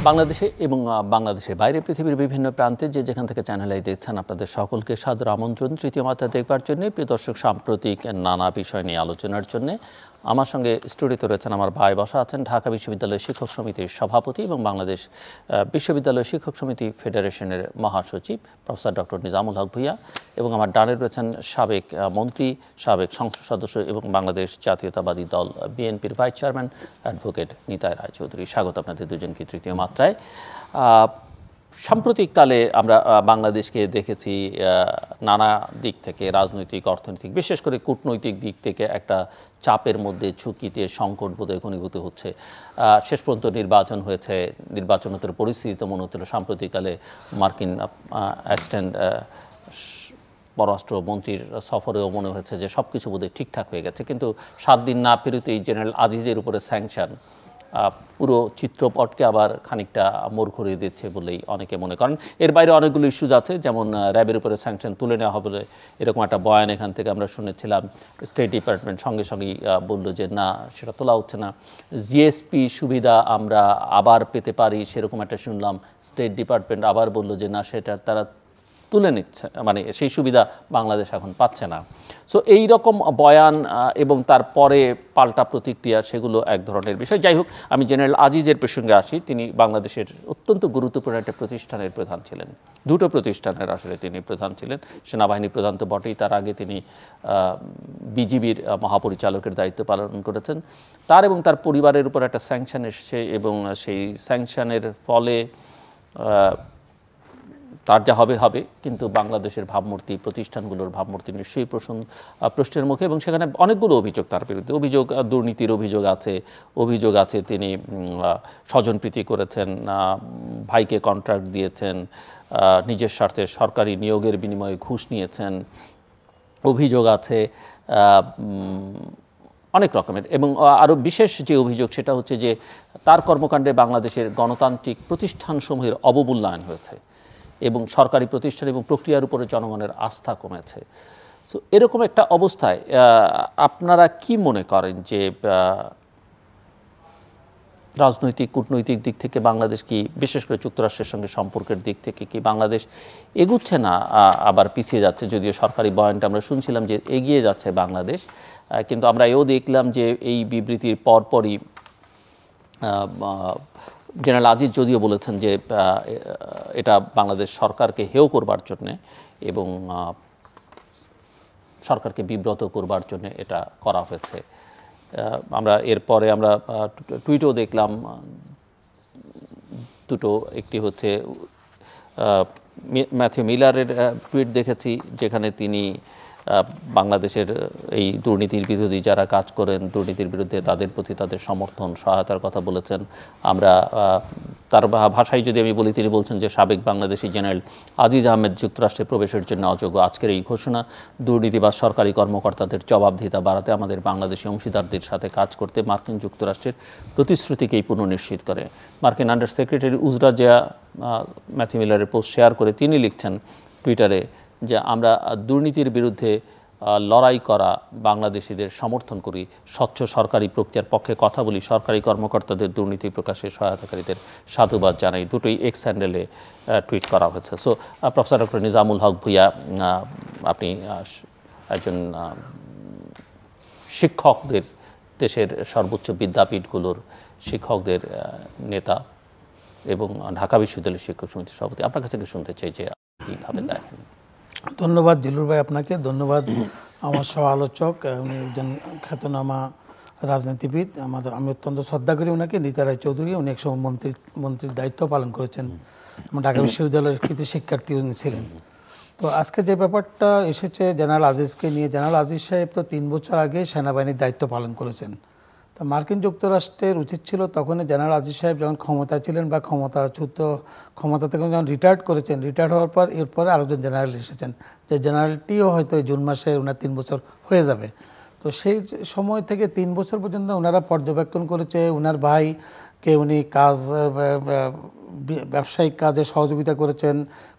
বাংলাদেশে এবং বাংলাদেশের বাইরে পৃথিবীর বিভিন্ন প্রান্তে যে যেখান থেকে চ্যানেলে দেখছেন আপনাদের সকলকে সাদর আমন্ত্রণ তৃতীয় মাত্রা দেখবার জন্য। প্রিয় দর্শক, সাম্প্রতিক নানা বিষয় নিয়ে আলোচনার জন্য আমার সঙ্গে স্টুডিওতে রয়েছেন আমার ভাই বসা আছেন ঢাকা বিশ্ববিদ্যালয় শিক্ষক সমিতির সভাপতি এবং বাংলাদেশ বিশ্ববিদ্যালয় শিক্ষক সমিতি ফেডারেশনের মহাসচিব প্রফেসর ডক্টর নিজামুল হক ভূঁইয়া, এবং আমার ডানে রয়েছেন সাবেক মন্ত্রী, সাবেক সংসদ সদস্য এবং বাংলাদেশ জাতীয়তাবাদী দল বিএনপির vice chairman advocate Nitai Roychowdhury. স্বাগত আপনাদের দুজনকে তৃতীয় মাত্রায়। সাম্প্রতিককালে আমরা বাংলাদেশকে দেখেছি নানা দিক থেকে, রাজনৈতিক, অর্থনৈতিক, বিশেষ করে কূটনৈতিক দিক থেকে একটা চাপের মধ্যে, ঝুঁকিতে, সংকট বোধে ঘনীভূত হচ্ছে। শেষ পর্যন্ত নির্বাচন হয়েছে, নির্বাচনোত্তর পরিস্থিতি তো মনে হচ্ছিল সাম্প্রতিককালে মার্কিন অ্যাসিস্ট্যান্ট পররাষ্ট্রমন্ত্রীর সফরেও মনে হয়েছে যে সব কিছু বোধহয় ঠিকঠাক হয়ে গেছে, কিন্তু 7 দিন না পেরোতেই জেনারেল আজিজের উপরে স্যাংশন পুরো চিত্রপটকে আবার খানিকটা মোড় ঘুরিয়ে দিচ্ছে বলেই অনেকে মনে করেন। এর বাইরে অনেকগুলো ইস্যুজ আছে, যেমন র্যাবের উপরে স্যাংশন তুলে নেওয়া হবে এরকম একটা বয়ান এখান থেকে আমরা শুনেছিলাম। স্টেট ডিপার্টমেন্ট সঙ্গে সঙ্গেই বলল যে না, সেটা তোলা হচ্ছে না। জিএসপি সুবিধা আমরা আবার পেতে পারি সেরকম একটা শুনলাম, স্টেট ডিপার্টমেন্ট আবার বলল যে না, সেটা তারা তুলে নিচ্ছে, মানে সেই সুবিধা বাংলাদেশ এখন পাচ্ছে না। সো এই রকম বয়ান এবং তারপরে পাল্টা প্রতিক্রিয়া, সেগুলো এক ধরনের বিষয়। যাই হোক, আমি জেনারেল আজিজের প্রসঙ্গে আসি। তিনি বাংলাদেশের অত্যন্ত গুরুত্বপূর্ণ একটা প্রতিষ্ঠানের প্রধান ছিলেন, দুটো প্রতিষ্ঠানের আসলে তিনি প্রধান ছিলেন। সেনাবাহিনী প্রধান তো বটেই, তার আগে তিনি বিজিবির মহাপরিচালকের দায়িত্ব পালন করেছেন। তার এবং তার পরিবারের উপর একটা স্যাংশন এসছে এবং সেই স্যাংশনের ফলে তার যা হবে হবে, কিন্তু বাংলাদেশের ভাবমূর্তি, প্রতিষ্ঠানগুলোর ভাবমূর্তি নিশ্চয়ই প্রশ্নের মুখে। এবং সেখানে অনেকগুলো অভিযোগ তার বিরুদ্ধে, অভিযোগ দুর্নীতির অভিযোগ আছে তিনি স্বজনপ্রীতি করেছেন, ভাইকে কন্ট্রাক্ট দিয়েছেন, নিজের স্বার্থে সরকারি নিয়োগের বিনিময়ে ঘুষ নিয়েছেন, অভিযোগ আছে অনেক রকমের। এবং আরও বিশেষ যে অভিযোগ সেটা হচ্ছে যে তার কর্মকাণ্ডে বাংলাদেশের গণতান্ত্রিক প্রতিষ্ঠানসমূহের অবমূল্যায়ন হয়েছে এবং সরকারি প্রতিষ্ঠান এবং প্রক্রিয়ার উপরে জনগণের আস্থা কমেছে। সো এরকম একটা অবস্থায় আপনারা কি মনে করেন যে রাজনৈতিক, কূটনৈতিক দিক থেকে বাংলাদেশ কি, বিশেষ করে যুক্তরাষ্ট্রের সঙ্গে সম্পর্কের দিক থেকে কি বাংলাদেশ এগুচ্ছে না, আবার পিছিয়ে যাচ্ছে? যদিও সরকারি বয়ানটা আমরা শুনছিলাম যে এগিয়ে যাচ্ছে বাংলাদেশ, কিন্তু আমরা এও দেখলাম যে এই বিবৃতির পরপরই জেনারেল আজিজ যদিও বলেছেন যে এটা বাংলাদেশ সরকারকে হেয় করবার জন্যে এবং সরকারকে বিব্রত করবার জন্য এটা করা হয়েছে। আমরা এরপরে আমরা টুইটেও দেখলাম দুটো, একটি হচ্ছে ম্যাথিউ মিলারের টুইট দেখেছি, যেখানে তিনি বাংলাদেশের এই দুর্নীতির বিরোধী যারা কাজ করেন, দুর্নীতির বিরুদ্ধে তাদের প্রতি তাদের সমর্থন, সহায়তার কথা বলেছেন। আমরা তার ভাষায় যদি আমি বলি, তিনি বলছেন যে সাবেক বাংলাদেশি জেনারেল আজিজ আহমেদ যুক্তরাষ্ট্রে প্রবেশের জন্য অযোগ্য। আজকের এই ঘোষণা দুর্নীতিবাজ সরকারি কর্মকর্তাদের জবাবদিহিতা বাড়াতে আমাদের বাংলাদেশি অংশীদারদের সাথে কাজ করতে মার্কিন যুক্তরাষ্ট্রের প্রতিশ্রুতিকেই পুনর্নিশ্চিত করে। মার্কিন under secretary Uzra Zeya Matthew মিলারের পোস্ট শেয়ার করে তিনি লিখছেন টুইটারে যে আমরা দুর্নীতির বিরুদ্ধে লড়াই করা বাংলাদেশিদের সমর্থন করি, স্বচ্ছ সরকারি প্রক্রিয়ার পক্ষে কথা বলি, সরকারি কর্মকর্তাদের দুর্নীতি প্রকাশে সহায়তাকারীদের সাধুবাদ জানাই। দুটোই এক্স হ্যান্ডেলে টুইট করা হয়েছে। সো প্রফেসর ডক্টর নিজামুল হক ভূঁইয়া, আপনি একজন শিক্ষকদের, দেশের সর্বোচ্চ বিদ্যাপীঠগুলোর শিক্ষকদের নেতা এবং ঢাকা বিশ্ববিদ্যালয় শিক্ষক সমিতির সভাপতি, আপনার কাছ থেকে শুনতে চাই যে কীভাবে দেখেন। ধন্যবাদ জিলুর ভাই আপনাকে, ধন্যবাদ আমার সহ আলোচক, উনি একজন খ্যাতনামা রাজনীতিবিদ। আমি অত্যন্ত শ্রদ্ধা করি ওনাকে, নিতাই রায়চৌধুরী। উনি একসময় মন্ত্রীর দায়িত্ব পালন করেছেন, ঢাকা বিশ্ববিদ্যালয়ের কৃতি শিক্ষার্থী উনি ছিলেন। তো আজকে যে ব্যাপারটা এসেছে জেনারেল আজিজকে নিয়ে, জেনারেল আজিজ সাহেব তো 3 বছর আগে সেনাবাহিনীর দায়িত্ব পালন করেছেন। তো মার্কিন যুক্তরাষ্ট্রের উচিত ছিল তখনই জেনারেল আজিজ সাহেব যখন ক্ষমতা ছিলেন বা ক্ষমতা থেকে যখন রিটায়ার্ড করেছেন, রিটায়ার্ড হওয়ার পর এরপরে আরেকজন জেনারেল এসেছেন, যে জেনারেলটিও হয়তো জুন মাসে ওনার 3 বছর হয়ে যাবে। তো সেই সময় থেকে 3 বছর পর্যন্ত ওনারা পর্যবেক্ষণ করেছে, ওনার ভাইকে উনি ব্যবসায়িক কাজে সহযোগিতা করেছেন,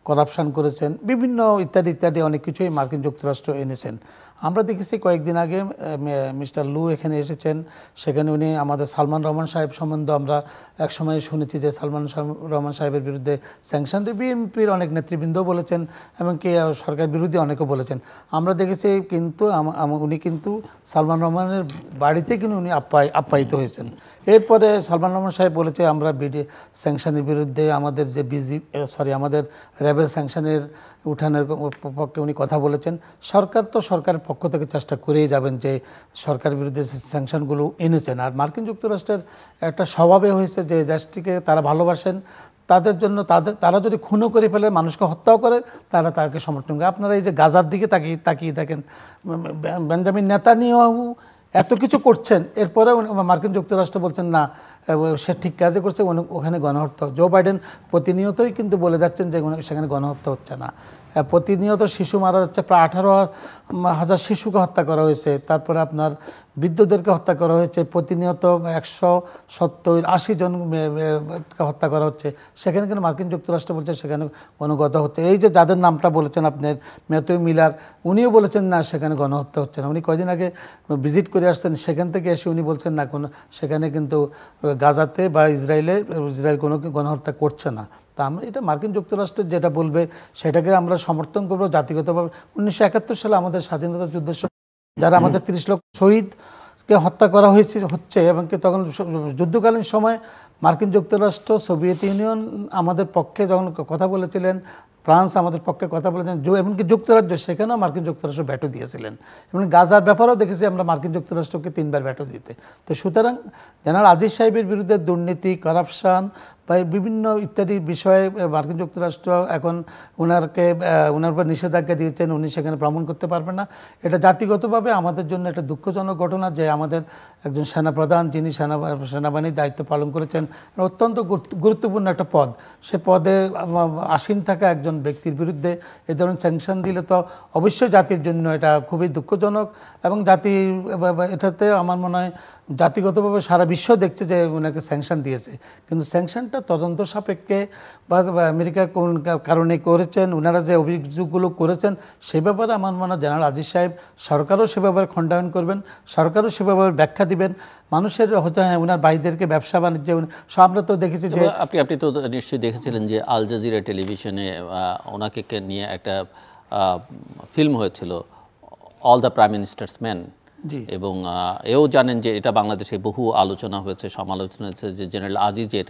করাপশন করেছেন, বিভিন্ন ইত্যাদি ইত্যাদি অনেক কিছুই মার্কিন যুক্তরাষ্ট্র এনেছেন। আমরা দেখেছি কয়েকদিন আগে মিস্টার লু এখানে এসেছেন, সেখানে উনি আমাদের সালমান রহমান সাহেব সম্বন্ধে আমরা একসময় শুনেছি যে সালমান রহমান সাহেবের বিরুদ্ধে স্যাংশন দিয়ে বিএনপির অনেক নেতৃবৃন্দও বলেছেন এবং কি সরকার বিরোধী অনেকেও বলেছেন। আমরা দেখেছি কিন্তু উনি কিন্তু সালমান রহমানের বাড়িতে কিন্তু উনি আপ্যায়িত হয়েছেন। এরপরে সালমান রহমান সাহেব বলেছে আমরা স্যাংশনের বিরুদ্ধে আমাদের যে আমাদের র্যাবের স্যাংশনের উঠানের পক্ষে উনি কথা বলেছেন। সরকার তো সরকারের পক্ষ থেকে চেষ্টা করেই যাবেন যে সরকারের বিরুদ্ধে স্যাংশনগুলো এনেছেন। আর মার্কিন যুক্তরাষ্ট্রের একটা স্বভাবে হয়েছে যে দেশটিকে তারা ভালোবাসেন, তাদের জন্য তারা যদি খুনও করে ফেলে, মানুষকে হত্যাও করে, তারা তাকে সমর্থন করে। আপনারা এই যে গাজার দিকে তাকিয়ে দেখেন, বেঞ্জামিন নেতানিয়াহু এত কিছু করছেন, এরপরে মার্কিন যুক্তরাষ্ট্র বলছেন না সে ঠিক কাজে করছে, ওখানে গণহত্যা। জো বাইডেন প্রতিনিয়তই কিন্তু বলে যাচ্ছেন যে সেখানে গণহত্যা হচ্ছে না। প্রতিনিয়ত শিশু মারা যাচ্ছে, প্রায় 18,000 শিশুকে হত্যা করা হয়েছে। তারপরে আপনার বৃদ্ধদেরকে হত্যা করা হয়েছে, প্রতিনিয়ত 170-80 জনকে হত্যা করা হচ্ছে। সেখানে কিন্তু মার্কিন যুক্তরাষ্ট্র বলছে সেখানে গণহত্যা হচ্ছে। এই যে যাদের নামটা বলেছেন আপনার ম্যাথিউ মিলার, উনিও বলেছেন না সেখানে গণহত্যা হচ্ছে না। উনি কয়দিন আগে ভিজিট করে আসছেন, সেখান থেকে এসে উনি বলছেন না সেখানে কিন্তু গাজাতে বা ইসরায়েল কোনো গণহত্যা করছে না। তা আমরা এটা মার্কিন যুক্তরাষ্ট্রের যেটা বলবে সেটাকে আমরা সমর্থন করবো জাতিগতভাবে। 1971 সালে আমাদের স্বাধীনতা যুদ্ধের সময় যারা আমাদের 30 লক্ষ শহীদকে হত্যা করা হচ্ছে এবং কি তখন যুদ্ধকালীন সময় মার্কিন যুক্তরাষ্ট্র, সোভিয়েত ইউনিয়ন আমাদের পক্ষে যখন কথা বলেছিলেন, ফ্রান্স আমাদের পক্ষে কথা বলেছেন, এমনকি যুক্তরাজ্য, সেখানেও মার্কিন যুক্তরাষ্ট্র ভ্যাটো দিয়েছিলেন। এবং গাজার ব্যাপারেও দেখেছি আমরা মার্কিন যুক্তরাষ্ট্রকে 3 বার ভ্যাটো দিতে। তো সুতরাং জেনারেল আজিজ সাহেবের বিরুদ্ধে দুর্নীতি, করাপশন বা বিভিন্ন ইত্যাদি বিষয়ে মার্কিন যুক্তরাষ্ট্র এখন ওনার উপর নিষেধাজ্ঞা দিয়েছেন, উনি সেখানে ভ্রমণ করতে পারবেন না। এটা জাতিগতভাবে আমাদের জন্য একটা দুঃখজনক ঘটনা যে আমাদের একজন সেনাপ্রধান, যিনি সেনাবাহিনীর দায়িত্ব পালন করেছেন, অত্যন্ত গুরুত্বপূর্ণ একটা পদ, সে পদে আসীন থাকা একজন ব্যক্তির বিরুদ্ধে এ ধরনের স্যাংশন দিলে তো অবশ্যই জাতির জন্য এটা খুবই দুঃখজনক। এবং এটাতে আমার মনে হয় জাতিগতভাবে সারা বিশ্ব দেখছে যে ওনাকে স্যাংশন দিয়েছে, কিন্তু স্যাংশনটা তদন্ত সাপেক্ষে বা আমেরিকা কোন কারণে করেছেন, ওনারা যে অভিযোগগুলো করেছেন সে ব্যাপারে আমার মনে হয় জেনারেল আজিজ সাহেব সরকারও সে ব্যাপারে খণ্ডায়ন করবেন, সরকারও সে ব্যাপারে ব্যাখ্যা দিবেন। মানুষের হয়তো ওনার ভাইদেরকে ব্যবসা বাণিজ্যে আমরা তো দেখেছি যে আপনি তো নিশ্চয়ই দেখেছিলেন যে আল জাজিরা টেলিভিশনে ওনাকে নিয়ে একটা ফিল্ম হয়েছিল, all the prime ministers man. এবং এও জানেন যে এটা বাংলাদেশে বহু আলোচনা হয়েছে, সমালোচনা হয়েছে যে জেনারেল আজিজের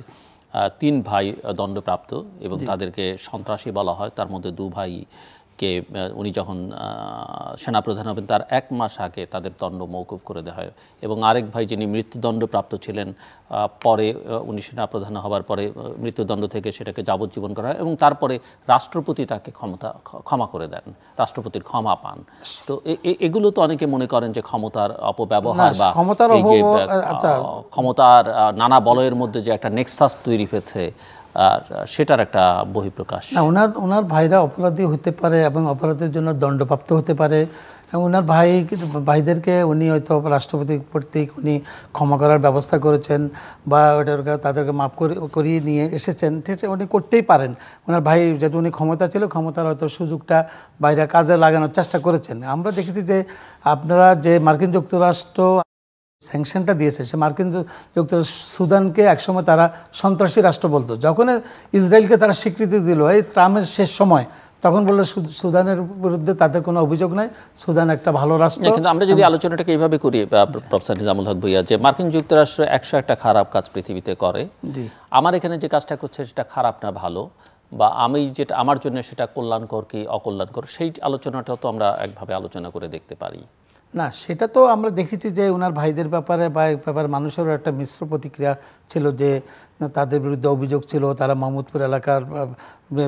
3 ভাই দণ্ডপ্রাপ্ত এবং তাদেরকে সন্ত্রাসী বলা হয়। তার মধ্যে 2 ভাইকে উনি যখন সেনাপ্রধান হবেন তার 1 মাস আগে তাদের দণ্ড মওকুফ করে দেওয়া হয়। এবং আরেক ভাই যিনি মৃত্যুদণ্ডপ্রাপ্ত ছিলেন, পরে উনি সেনাপ্রধান হওয়ার পরে মৃত্যুদণ্ড থেকে সেটাকে যাবজ্জীবন করা হয় এবং তারপরে রাষ্ট্রপতি তাকে ক্ষমা করে দেন, রাষ্ট্রপতির ক্ষমা পান। তো এগুলো তো অনেকে মনে করেন যে ক্ষমতার অপব্যবহার বা ক্ষমতার নানা বলয়ের মধ্যে যে একটা নেক্সাস তৈরি হয়েছে, আর সেটার একটা বহিঃপ্রকাশ। না, ওনার ভাইরা অপরাধী হতে পারে এবং অপরাধের জন্য দণ্ডপ্রাপ্ত হতে পারে। এবং ওনার ভাইদেরকে উনি হয়তো রাষ্ট্রপতি কর্তৃক উনি ক্ষমা করার ব্যবস্থা করেছেন বা তাদেরকে মাফ করিয়ে নিয়ে এসেছেন, ঠিক উনি করতেই পারেন। ওনার ভাই যেহেতু উনি ক্ষমতা ছিল, ক্ষমতার হয়তো সুযোগটা বাইরে কাজে লাগানোর চেষ্টা করেছেন। আমরা দেখেছি যে আপনারা যে মার্কিন যুক্তরাষ্ট্র স্যাংশনটা দিয়েছে, সে মার্কিন যুক্তরাষ্ট্র সুদানকে একসময় তারা সন্ত্রাসী রাষ্ট্র বলতো। যখন ইসরায়েলকে তারা স্বীকৃতি দিল এই ট্রাম্পের শেষ সময়, তখন বললো সুদানের বিরুদ্ধে তাদের কোনো অভিযোগ নাই, সুদান একটা ভালো রাষ্ট্র। কিন্তু আমরা যদি আলোচনাটাকে এইভাবে করি প্রফেসর নিজামুল হক ভূঁইয়া, যে মার্কিন যুক্তরাষ্ট্র 101টা খারাপ কাজ পৃথিবীতে করে, আমার এখানে যে কাজটা করছে সেটা খারাপ না ভালো, বা আমি যেটা আমার জন্য সেটা কল্যাণকর কি অকল্যাণকর, সেই আলোচনাটাও তো আমরা একভাবে আলোচনা করে দেখতে পারি। না, সেটা তো আমরা দেখেছি যে ওনার ভাইদের ব্যাপারে বা ব্যাপারে মানুষেরও একটা মিশ্র প্রতিক্রিয়া ছিল যে তাদের বিরুদ্ধে অভিযোগ ছিল, তারা মোহাম্মদপুর এলাকার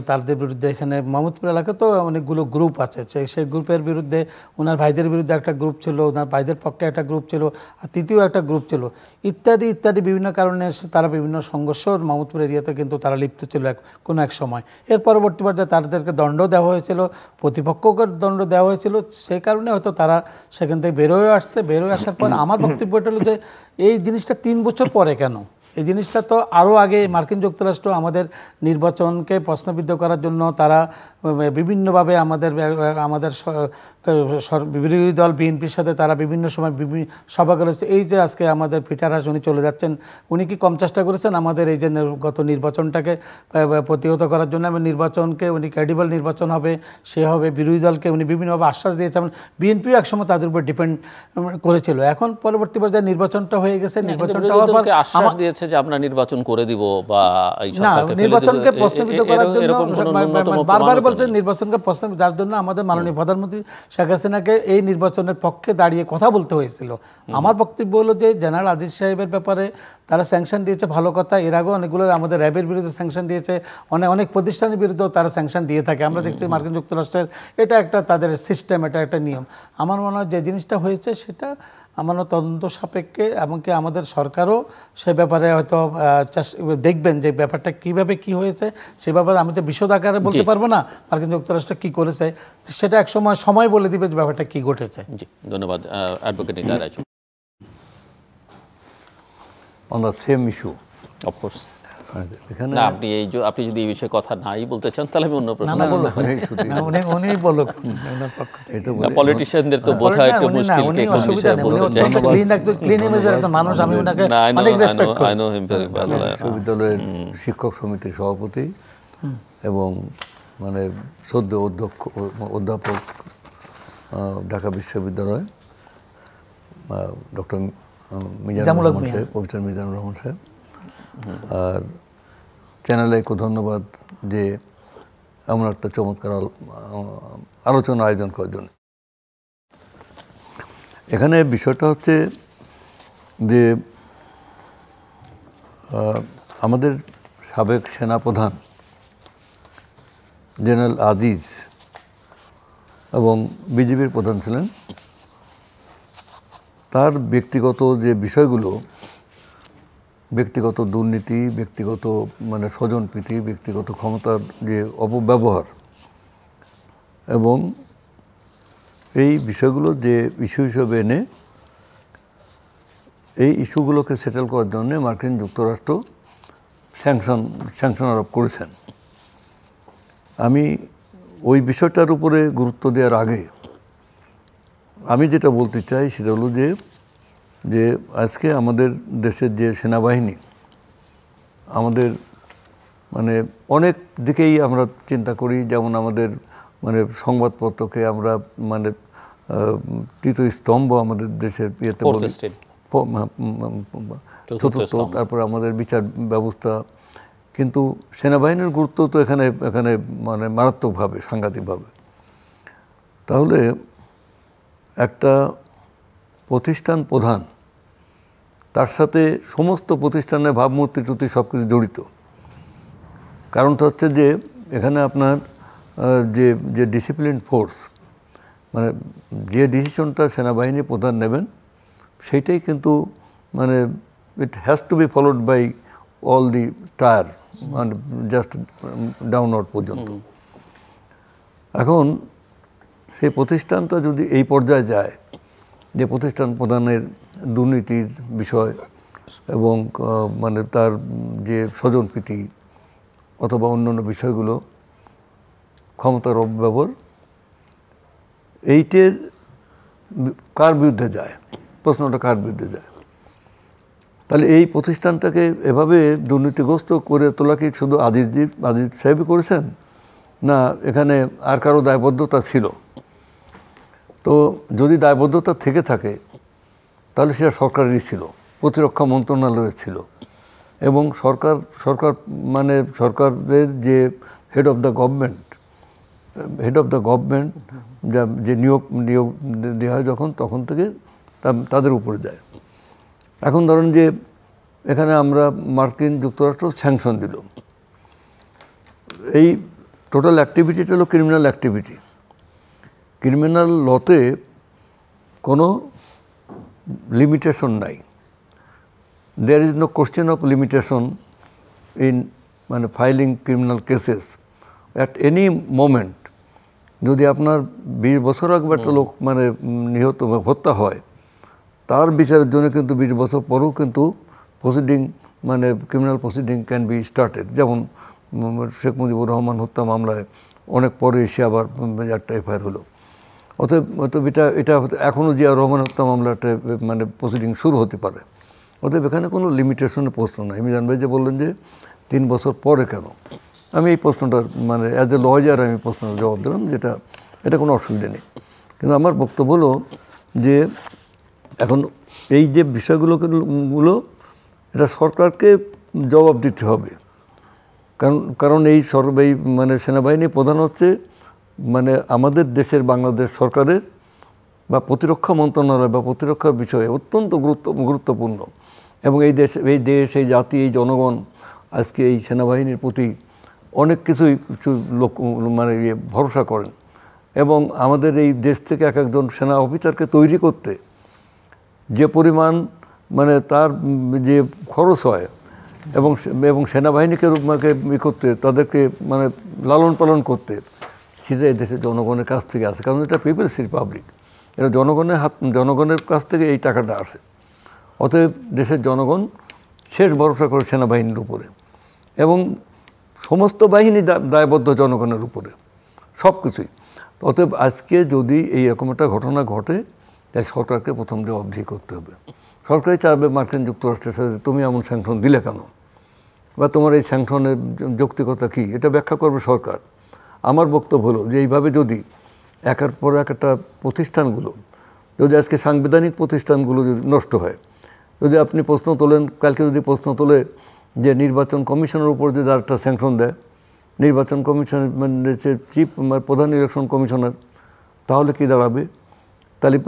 তাদের বিরুদ্ধে, এখানে মোহাম্মদপুর এলাকা তো অনেকগুলো গ্রুপ আছে, সেই গ্রুপের বিরুদ্ধে ওনার ভাইদের বিরুদ্ধে একটা গ্রুপ ছিল, ওনার ভাইদের পক্ষে একটা গ্রুপ ছিল, আর তৃতীয় একটা গ্রুপ ছিল, ইত্যাদি ইত্যাদি বিভিন্ন কারণে তারা বিভিন্ন সংঘর্ষ মোহাম্মদপুর এরিয়াতে কিন্তু তারা লিপ্ত ছিল কোনো এক সময়। এর পরবর্তী পর্যায়ে তাদেরকে দণ্ড দেওয়া হয়েছিল, প্রতিপক্ষকে দণ্ড দেওয়া হয়েছিল, সেই কারণে হয়তো তারা সেখান থেকে বেরোয় আসার পর আমার বক্তব্যটা হলো যে এই জিনিসটা 3 বছর পরে কেন? এই জিনিসটা তো আরও আগে মার্কিন যুক্তরাষ্ট্র আমাদের নির্বাচনকে প্রশ্নবিদ্ধ করার জন্য তারা বিভিন্নভাবে আমাদের বিরোধী দল বিএনপির সাথে তারা বিভিন্ন সময় বিভিন্ন সভা করেছে। এই যে আজকে আমাদের পিটার হাস উনি চলে যাচ্ছেন, উনি কি কম চেষ্টা করেছেন আমাদের এই যে গত নির্বাচনটাকে প্রতিহত করার জন্য? এবং নির্বাচনকে উনি ক্রেডিবল নির্বাচন হবে, সে হবে, বিরোধী দলকে উনি বিভিন্নভাবে আশ্বাস দিয়েছেন। বিএনপিও একসময় তাদের উপর ডিপেন্ড করেছিল। এখন পরবর্তী পর্যায়ে নির্বাচনটা হয়ে গেছে, নির্বাচনটা হওয়ার পর আশ্বাস দিয়েছে যে আমরা নির্বাচন করে দিব বা এই না, সরকারকে নির্বাচনকে প্রশ্নবিদ্ধ করার জন্য বারবার বলছে নির্বাচনকে প্রশ্ন, যার জন্য আমাদের মাননীয় প্রধানমন্ত্রী শেখ হাসিনাকে এই নির্বাচনের পক্ষে দাঁড়িয়ে কথা বলতে হয়েছিল। আমার বক্তব্য হলো যে জেনারেল আজিজ সাহেবের ব্যাপারে তারা স্যাংশন দিয়েছে, ভালো কথা। এর আগেও অনেকগুলো আমাদের র্যাবের বিরুদ্ধে স্যাংশন দিয়েছে, অনেক প্রতিষ্ঠানের বিরুদ্ধেও তারা স্যাংশন দিয়ে থাকে। আমরা দেখছি মার্কিন যুক্তরাষ্ট্রের এটা একটা তাদের সিস্টেম, এটা একটা নিয়ম। আমার মনে হয় যে জিনিসটা হয়েছে সেটা আমার তদন্ত সাপেক্ষে, এমনকি আমাদের সরকারও সে ব্যাপারে হয়তো দেখবেন যে ব্যাপারটা কিভাবে কি হয়েছে সে ব্যাপারে আমি তো বিশদ আকারে বলতে পারবো না মার্কিন যুক্তরাষ্ট্র কি করেছে, সেটা এক সময় বলে দিবে যে ব্যাপারটা কি ঘটেছে। জি, ধন্যবাদ advocate Nitai Roy. on the same issue. Of course. এখানে না, আপনি যদি এই বিষয়ে কথা নাই বলতে চান তাহলে আমি অন্য প্রশ্ন উনি বলুক। পলিটিশিয়ানদের তো বোঝা একটু মুশকিল, কে কোন বিষয়ে বলতে চায়। ক্লিন ইমেজের একটা মানুষ, আমি ওনাকে অনেক রেসপেক্ট করি। বিশ্ববিদ্যালয়ের শিক্ষক সমিতির সভাপতি এবং মানে সদ্য অধ্যাপক ঢাকা বিশ্ববিদ্যালয় ডক্টর মিজানুর রহমান সাহেব, প্রফেসর মিজানুর রহমান সাহেব। আর চ্যানেলকে ধন্যবাদ যে এমন একটা চমৎকার আলোচনা আয়োজন করার জন্য। এখানে বিষয়টা হচ্ছে যে আমাদের সাবেক সেনাপ্রধান জেনারেল আজিজ এবং বিজিবির প্রধান ছিলেন, তার ব্যক্তিগত যে বিষয়গুলো, ব্যক্তিগত দুর্নীতি, ব্যক্তিগত মানে স্বজনপ্রীতি, ব্যক্তিগত ক্ষমতার যে অপব্যবহার এবং এই বিষয়গুলো যে ইস্যু হিসেবে এনে এই ইস্যুগুলোকে সেটেল করার জন্য মার্কিন যুক্তরাষ্ট্র স্যাংশন আরোপ করেছেন। আমি ওই বিষয়টার উপরে গুরুত্ব দেওয়ার আগে আমি যেটা বলতে চাই সেটা হলো যে আজকে আমাদের দেশের যে সেনাবাহিনী, আমাদের মানে অনেক দিকেই আমরা চিন্তা করি, যেমন আমাদের মানে সংবাদপত্রকে আমরা মানে তৃতীয় স্তম্ভ আমাদের দেশের ইয়েতে বলি, চতুর্থ, তারপরে আমাদের বিচার ব্যবস্থা। কিন্তু সেনাবাহিনীর গুরুত্ব তো এখানে মানে মারাত্মকভাবে, সাংঘাতিকভাবে। তাহলে একটা প্রতিষ্ঠান প্রধান, তার সাথে সমস্ত প্রতিষ্ঠানের ভাবমূর্তি টুতি সব কিছু জড়িত। কারণটা হচ্ছে যে এখানে আপনার যে ডিসিপ্লিন ফোর্স, মানে যে ডিসিশনটা সেনাবাহিনী প্রধান নেবেন সেইটাই কিন্তু মানে it has to be followed by all the tier, মানে জাস্ট ডাউনওয়ার্ড পর্যন্ত। এখন সেই প্রতিষ্ঠানটা যদি এই পর্যায়ে যায় যে প্রতিষ্ঠান প্রধানের দুর্নীতির বিষয় এবং মানে তার যে স্বজনপ্রীতি অথবা অন্যান্য বিষয়গুলো, ক্ষমতার অপব্যবহার, এইটের কার বিরুদ্ধে যায়, প্রশ্নটা কার বিরুদ্ধে যায়? তাহলে এই প্রতিষ্ঠানটাকে এভাবে দুর্নীতিগ্রস্ত করে তোলা কি শুধু আজিজ সাহেবই করেছেন, না এখানে আর কারো দায়বদ্ধতা ছিল? তো যদি দায়বদ্ধতা থেকে থাকে তাহলে সেটা সরকারেরই ছিল, প্রতিরক্ষা মন্ত্রণালয়ের ছিল। এবং সরকার মানে সরকারের যে হেড অফ দ্য গভর্নমেন্ট যে নিয়োগ দেওয়া হয় তখন থেকে তাদের উপরে যায়। এখন ধরেন যে এখানে আমরা মার্কিন যুক্তরাষ্ট্র স্যাংশন দিল, এই টোটাল অ্যাক্টিভিটিটা হলো ক্রিমিনাল অ্যাক্টিভিটি। ক্রিমিনাল লতে কোনো লিমিটেশন নাই, there is no question of limitation in মানে filing criminal cases at any moment. যদি আপনার 20 বছর আগে একটা লোক মানে নিহত হত্যা হয়, তার বিচারের জন্য কিন্তু 20 বছর পরেও কিন্তু প্রসিডিং মানে criminal proceeding can be started. যেমন শেখ মুজিবুর রহমান হত্যা মামলায় অনেক পরে এসে আবার একটা এফআইআর হলো। অতএব এটা এখনও জিয়া রহমান হত্যা মামলাটা মানে প্রসিডিং শুরু হতে পারে। অতএব এখানে কোনো লিমিটেশনের প্রশ্ন নাই। মিজান ভাই যে বললেন যে 3 বছর পরে কেন, আমি এই প্রশ্নটার মানে অ্যাজ এ লয়ার আমি প্রশ্নের জবাব দিলাম যেটা এটা কোনো অসুবিধা নেই। কিন্তু আমার বক্তব্য হলো যে এখন এই যে বিষয়গুলো এটা সরকারকে জবাব দিতে হবে। কারণ এই মানে সেনাবাহিনী প্রধান হচ্ছে মানে আমাদের দেশের বাংলাদেশ সরকারের বা প্রতিরক্ষা মন্ত্রণালয় বা প্রতিরক্ষার বিষয়ে অত্যন্ত গুরুত্বপূর্ণ। এবং এই দেশ এই জাতি এই জনগণ আজকে এই সেনাবাহিনীর প্রতি অনেক কিছুই মানে ভরসা করেন। এবং আমাদের এই দেশ থেকে এক একজন সেনা অফিসারকে তৈরি করতে যে পরিমাণ মানে তার যে খরচ হয় এবং সেনাবাহিনীকে করতে তাদেরকে মানে লালন পালন করতে, সেটা এই দেশের জনগণের কাছ থেকে আসে। কারণ এটা পিপলস রিপাবলিক, এটা জনগণের কাছ থেকে এই টাকাটা আসে। অতএব দেশের জনগণ শেষ ভরসা করে সেনাবাহিনীর উপরে এবং সমস্ত বাহিনী দায়বদ্ধ জনগণের উপরে সব কিছুই। অতএব আজকে যদি এইরকম একটা ঘটনা ঘটে তাই সরকারকে প্রথম জবাবদিহি করতে হবে। সরকারই চাইবে মার্কিন যুক্তরাষ্ট্রের সাথে তুমি এমন স্যাংশন দিলে কেন, বা তোমার এই স্যাংশনের যৌক্তিকতা কী, এটা ব্যাখ্যা করবে সরকার। আমার বক্তব্য হলো যে এইভাবে যদি একের পর একটা প্রতিষ্ঠানগুলো যদি আজকে সাংবিধানিক প্রতিষ্ঠানগুলো যদি নষ্ট হয়, যদি আপনি প্রশ্ন তোলেন, কালকে যদি প্রশ্ন তোলে যে নির্বাচন কমিশনের উপর যদি একটা স্যাংশন দেয়, নির্বাচন কমিশন মানে চিফ প্রধান ইলেকশন কমিশনার, তাহলে কি দাঁড়াবে? তাহলে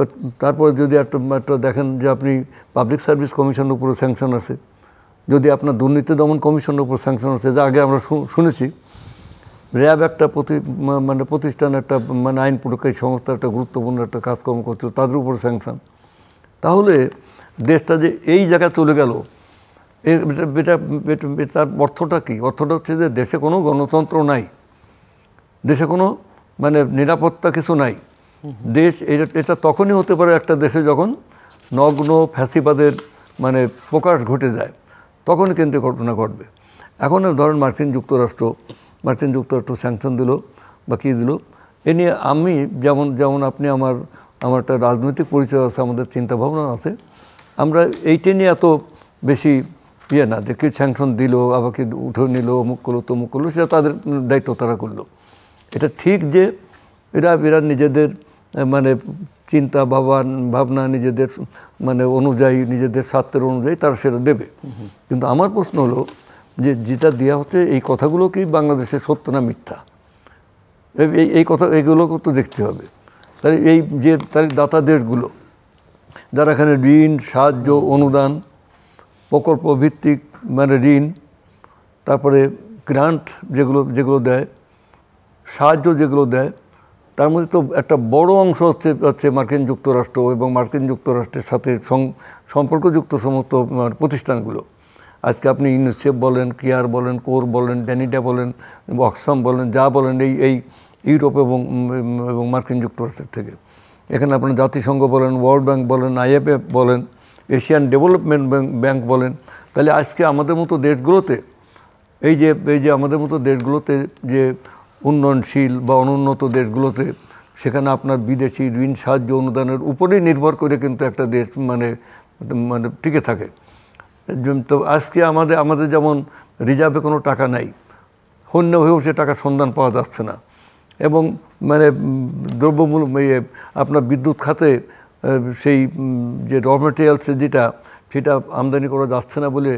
তারপরে যদি একটা দেখেন যে আপনি পাবলিক সার্ভিস কমিশনের উপরে স্যাংশন আছে, যদি আপনার দুর্নীতি দমন কমিশনের উপর স্যাংশন আছে, যা আগে আমরা শুনেছি র্যাব একটা মানে প্রতিষ্ঠান, একটা মানে আইন প্রয়োগকারী সংস্থা, একটা গুরুত্বপূর্ণ একটা কাজকর্ম করছিল, তাদের উপর স্যাংশন, তাহলে দেশটা যে এই জায়গায় চলে গেল তার অর্থটা কী? অর্থটা হচ্ছে যে দেশে কোনো গণতন্ত্র নাই, দেশে কোনো মানে নিরাপত্তা কিছু নাই। দেশ এটা তখনই হতে পারে একটা দেশে যখন নগ্ন ফ্যাসিবাদের মানে প্রকাশ ঘটে যায়, তখনই কিন্তু ঘটনা ঘটবে। এখন ধরেন মার্কিন যুক্তরাষ্ট্র স্যাংশন দিল বা কী দিল, এ নিয়ে আমি যেমন আপনি আমার একটা রাজনৈতিক পরিচয় আছে, আমাদের চিন্তাভাবনা আছে, আমরা এইটা নিয়ে এত বেশি না যে কি স্যাংশন দিল আবার কি উঠে নিল, অমুক করলো তমুক করলো, সেটা তাদের দায়িত্ব, তারা করলো। এটা ঠিক যে এরা নিজেদের মানে চিন্তা ভাবনা নিজেদের মানে অনুযায়ী, নিজেদের স্বার্থের অনুযায়ী তারা সেটা দেবে। কিন্তু আমার প্রশ্ন হলো যে যেটা দেওয়া হচ্ছে এই কথাগুলো কি বাংলাদেশের সত্য না মিথ্যা, এইগুলো তো দেখতে হবে। তাহলে তাহলে দাতা দেশগুলো যারা এখানে ঋণ, সাহায্য, অনুদান, প্রকল্প ভিত্তিক মানে ঋণ, তারপরে গ্রান্ট যেগুলো দেয়, সাহায্য যেগুলো দেয়, তার মধ্যে তো একটা বড় অংশ হচ্ছে মার্কিন যুক্তরাষ্ট্র এবং মার্কিন যুক্তরাষ্ট্রের সাথে সম্পর্কযুক্ত সমস্ত প্রতিষ্ঠানগুলো। আজকে আপনি ইউনিসেফ বলেন, কেয়ার বলেন, কোর বলেন, ড্যানিটা বলেন, অক্সফাম বলেন, যা বলেন এই ইউরোপ এবং মার্কিন যুক্তরাষ্ট্রের থেকে। এখানে আপনার জাতিসংঘ বলেন, ওয়ার্ল্ড ব্যাংক বলেন, IMF বলেন, এশিয়ান ডেভেলপমেন্ট ব্যাংক বলেন। তাহলে আজকে আমাদের মতো দেশগুলোতে এই যে আমাদের মতো দেশগুলোতে যে উন্নয়নশীল বা অনুন্নত দেশগুলোতে, সেখানে আপনার বিদেশি ঋণ, সাহায্য, অনুদানের উপরেই নির্ভর করে কিন্তু একটা দেশ মানে টিকে থাকে। তো আজকে আমাদের যেমন রিজার্ভে কোনো টাকা নাই, হন্য হয়েও সে টাকার সন্ধান পাওয়া যাচ্ছে না, এবং মানে দ্রব্যমূল্য আপনার বিদ্যুৎ খাতে সেই যে র মেটেরিয়ালসের সেটা আমদানি করা যাচ্ছে না বলে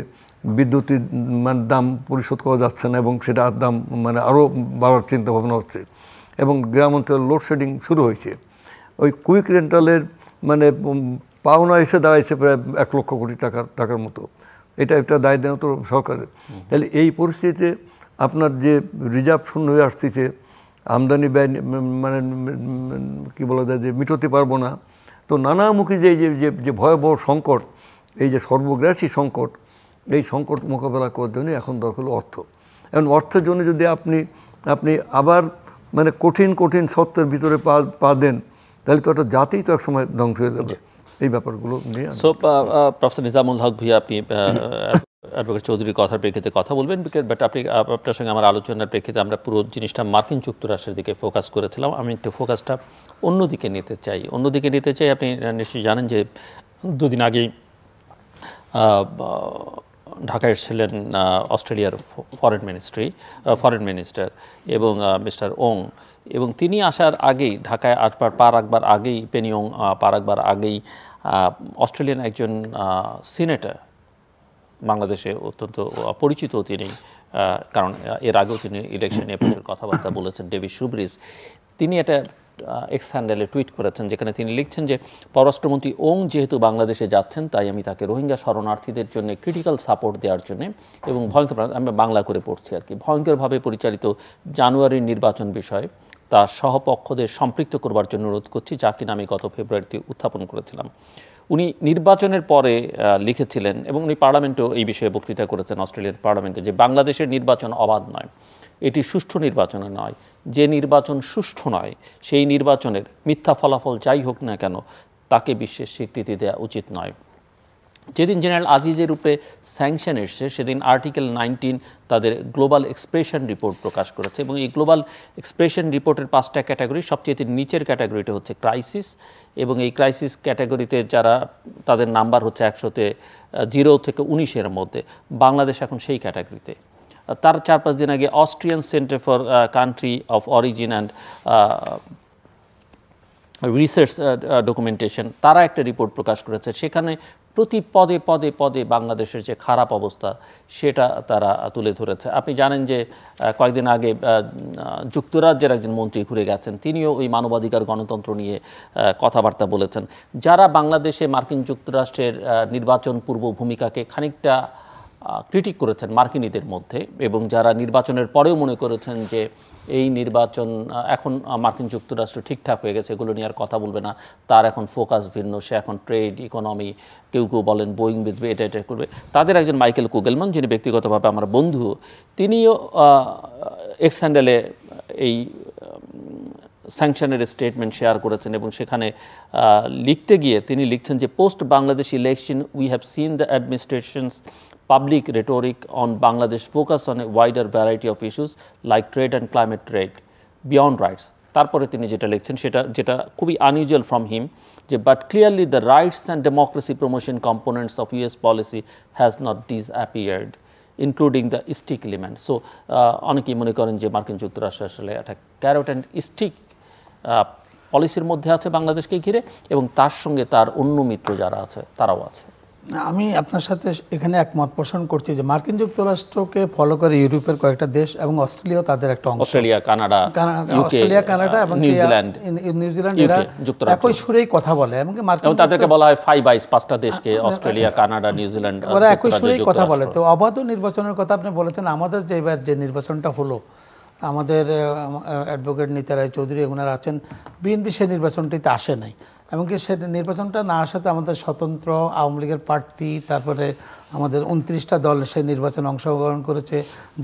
বিদ্যুতের মানে দাম পরিশোধ করা যাচ্ছে না, এবং সেটা দাম মানে আরও বাড়ার চিন্তাভাবনা হচ্ছে। এবং গ্রাম অঞ্চলে লোডশেডিং শুরু হয়েছে। ওই কুইক রেন্টালের মানে পাওনা এসে দাঁড়াইছে প্রায় 1 লক্ষ কোটি টাকার মতো। এটা একটা দায় দেন তো সরকারের। তাহলে এই পরিস্থিতিতে আপনার যে রিজার্ভ শূন্য হয়ে আসতেছে, আমদানি ব্যয় মানে কী বলা যায় যে মিটাতে পারবো না, তো নানামুখী যে ভয়াবহ সংকট, এই যে সর্বগ্রাসী সংকট, এই সংকট মোকাবেলা করার জন্য এখন দরকার হলো অর্থ। এখন অর্থের জন্য যদি আপনি আবার মানে কঠিন সত্যের ভিতরে পা দেন, তাহলে তো একটা জাতিই তো এক সময় ধ্বংস হয়ে যাবে। এই ব্যাপারগুলো নিয়ে প্রফেসর নিজামুল হক ভূঁইয়া, আপনি অ্যাডভোকেট চৌধুরীর কথার প্রেক্ষিতে কথা বলবেন, বাট আপনার সঙ্গে আমার আলোচনার প্রেক্ষিতে আমরা পুরো জিনিসটা মার্কিন যুক্তরাষ্ট্রের দিকে ফোকাস করেছিলাম। আমি একটু ফোকাসটা অন্যদিকে নিতে চাই। আপনি নিশ্চয়ই জানেন যে দুদিন আগেই ঢাকায় এসেছিলেন অস্ট্রেলিয়ার ফরেন মিনিস্টার এবং মিস্টার ওং, এবং তিনি আসার আগেই ঢাকায় পা রাখবার আগেই পেনিয়ং পা রাখবার আগেই অস্ট্রেলিয়ান একজন সিনেটর, বাংলাদেশে অত্যন্ত পরিচিত তিনি, কারণ এর আগেও তিনি ইলেকশন নিয়ে প্রচুর কথাবার্তা বলেছেন, ডেভিড শুব্রিজ, তিনি এটা এক্স হ্যান্ডেলে টুইট করেছেন, যেখানে তিনি লিখছেন যে পররাষ্ট্রমন্ত্রী ওং যেহেতু বাংলাদেশে যাচ্ছেন, তাই আমি তাকে রোহিঙ্গা শরণার্থীদের জন্য ক্রিটিক্যাল সাপোর্ট দেওয়ার জন্য এবং আমি বাংলা করে পড়ছি আর কি, ভয়ঙ্করভাবে পরিচালিত জানুয়ারির নির্বাচন বিষয়ে তার সহপক্ষদের সম্পৃক্ত করবার জন্য অনুরোধ করছি, যা কিনা আমি গত ফেব্রুয়ারিতে উত্থাপন করেছিলাম। উনি নির্বাচনের পরে লিখেছিলেন এবং উনি পার্লামেন্টেও এই বিষয়ে বক্তৃতা করেছেন, অস্ট্রেলিয়ার পার্লামেন্টে, যে বাংলাদেশের নির্বাচন অবাধ নয়, এটি সুষ্ঠু নির্বাচনে নয়, যে নির্বাচন সুষ্ঠু নয় সেই নির্বাচনের মিথ্যা ফলাফল যাই হোক না কেন তাকে বিশ্বের স্বীকৃতি দেওয়া উচিত নয়। যেদিন জেনারেল আজিজের উপরে স্যাংশন এসছে সেদিন আর্টিকেল 19 তাদের গ্লোবাল এক্সপ্রেশন রিপোর্ট প্রকাশ করেছে, এবং এই গ্লোবাল এক্সপ্রেশন রিপোর্টের 5টা ক্যাটাগরি, সবচেয়ে নিচের ক্যাটাগরিটা হচ্ছে ক্রাইসিস, এবং এই ক্রাইসিস ক্যাটাগরিতে যারা তাদের নাম্বার হচ্ছে 100-তে 0 থেকে 19-এর মধ্যে, বাংলাদেশ এখন সেই ক্যাটাগরিতে। তার 4-5 দিন আগে Austrian centre for country of origin and research documentation তারা একটা রিপোর্ট প্রকাশ করেছে, সেখানে প্রতি পদে পদে পদে বাংলাদেশের যে খারাপ অবস্থা সেটা তারা তুলে ধরেছে। আপনি জানেন যে কয়েকদিন আগে যুক্তরাজ্যের একজন মন্ত্রী ঘুরে গেছেন, তিনিও ওই মানবাধিকার গণতন্ত্র নিয়ে কথাবার্তা বলেছেন। যারা বাংলাদেশে মার্কিন যুক্তরাষ্ট্রের নির্বাচন পূর্ব ভূমিকাকে খানিকটা ক্রিটিক করেছেন মার্কিনীদের মধ্যে, এবং যারা নির্বাচনের পরেও মনে করেছেন যে এই নির্বাচন এখন মার্কিন যুক্তরাষ্ট্র ঠিকঠাক হয়ে গেছে, এগুলো নিয়ে আর কথা বলবে না, তার এখন ফোকাস ভিন্ন, সে এখন ট্রেড, ইকোনমি, কেউ কেউ বলেন বোয়িং বেচবে, এটা করবে, তাদের একজন মাইকেল কুগেলমান, যিনি ব্যক্তিগতভাবে আমার বন্ধু, তিনিও এক্স হ্যান্ডেলে এই স্যাংশনের স্টেটমেন্ট শেয়ার করেছেন, এবং সেখানে লিখতে গিয়ে তিনি লিখছেন যে post Bangladesh election we have seen the administrations public rhetoric on Bangladesh focus on a wider variety of issues like trade and climate trade beyond rights. তারপরে তিনি যেটা লিখছেন যেটা খুবই unusual from him, যে but clearly the rights and democracy promotion components of US policy has not disappeared, including the stick element. So অনেকেই মনে করেন যে মার্কিন যুক্তরাষ্ট্র আসলে একটা ক্যারট অ্যান্ড স্টিক পলিসির মধ্যে আছে বাংলাদেশকে ঘিরে, এবং তার সঙ্গে তার অন্য মিত্র যারা আছে তারাও আছে। আমি আপনার সাথে এখানে একমত পোষণ করছি যে মার্কিন যুক্তরাষ্ট্রকে ফলো করে ইউরোপের কয়েকটা দেশ এবং অস্ট্রেলিয়াও তাদের একটা অংশ, অস্ট্রেলিয়া, কানাডা এবং নিউজিল্যান্ড এরা একই সুরেই কথা বলে, এবং তাদেরকে বলা হয় 5 আইস, 5টা দেশকে অস্ট্রেলিয়া, কানাডা, নিউজিল্যান্ড, ওরা একই সুরেই কথা বলে। তো অবাধ নির্বাচনের কথা আপনি বলেছেন, আমাদের যে এবার যে নির্বাচনটা হলো, আমাদের অ্যাডভোকেট নীতা রায় চৌধুরী ওনারা আছেন, বিএনপি সেই নির্বাচনটিতে আসে নাই, এমনকি সে নির্বাচনটা না আসাতে আমাদের স্বতন্ত্র আওয়ামী লীগের প্রার্থী, তারপরে আমাদের 29টা দল সেই নির্বাচনে অংশগ্রহণ করেছে,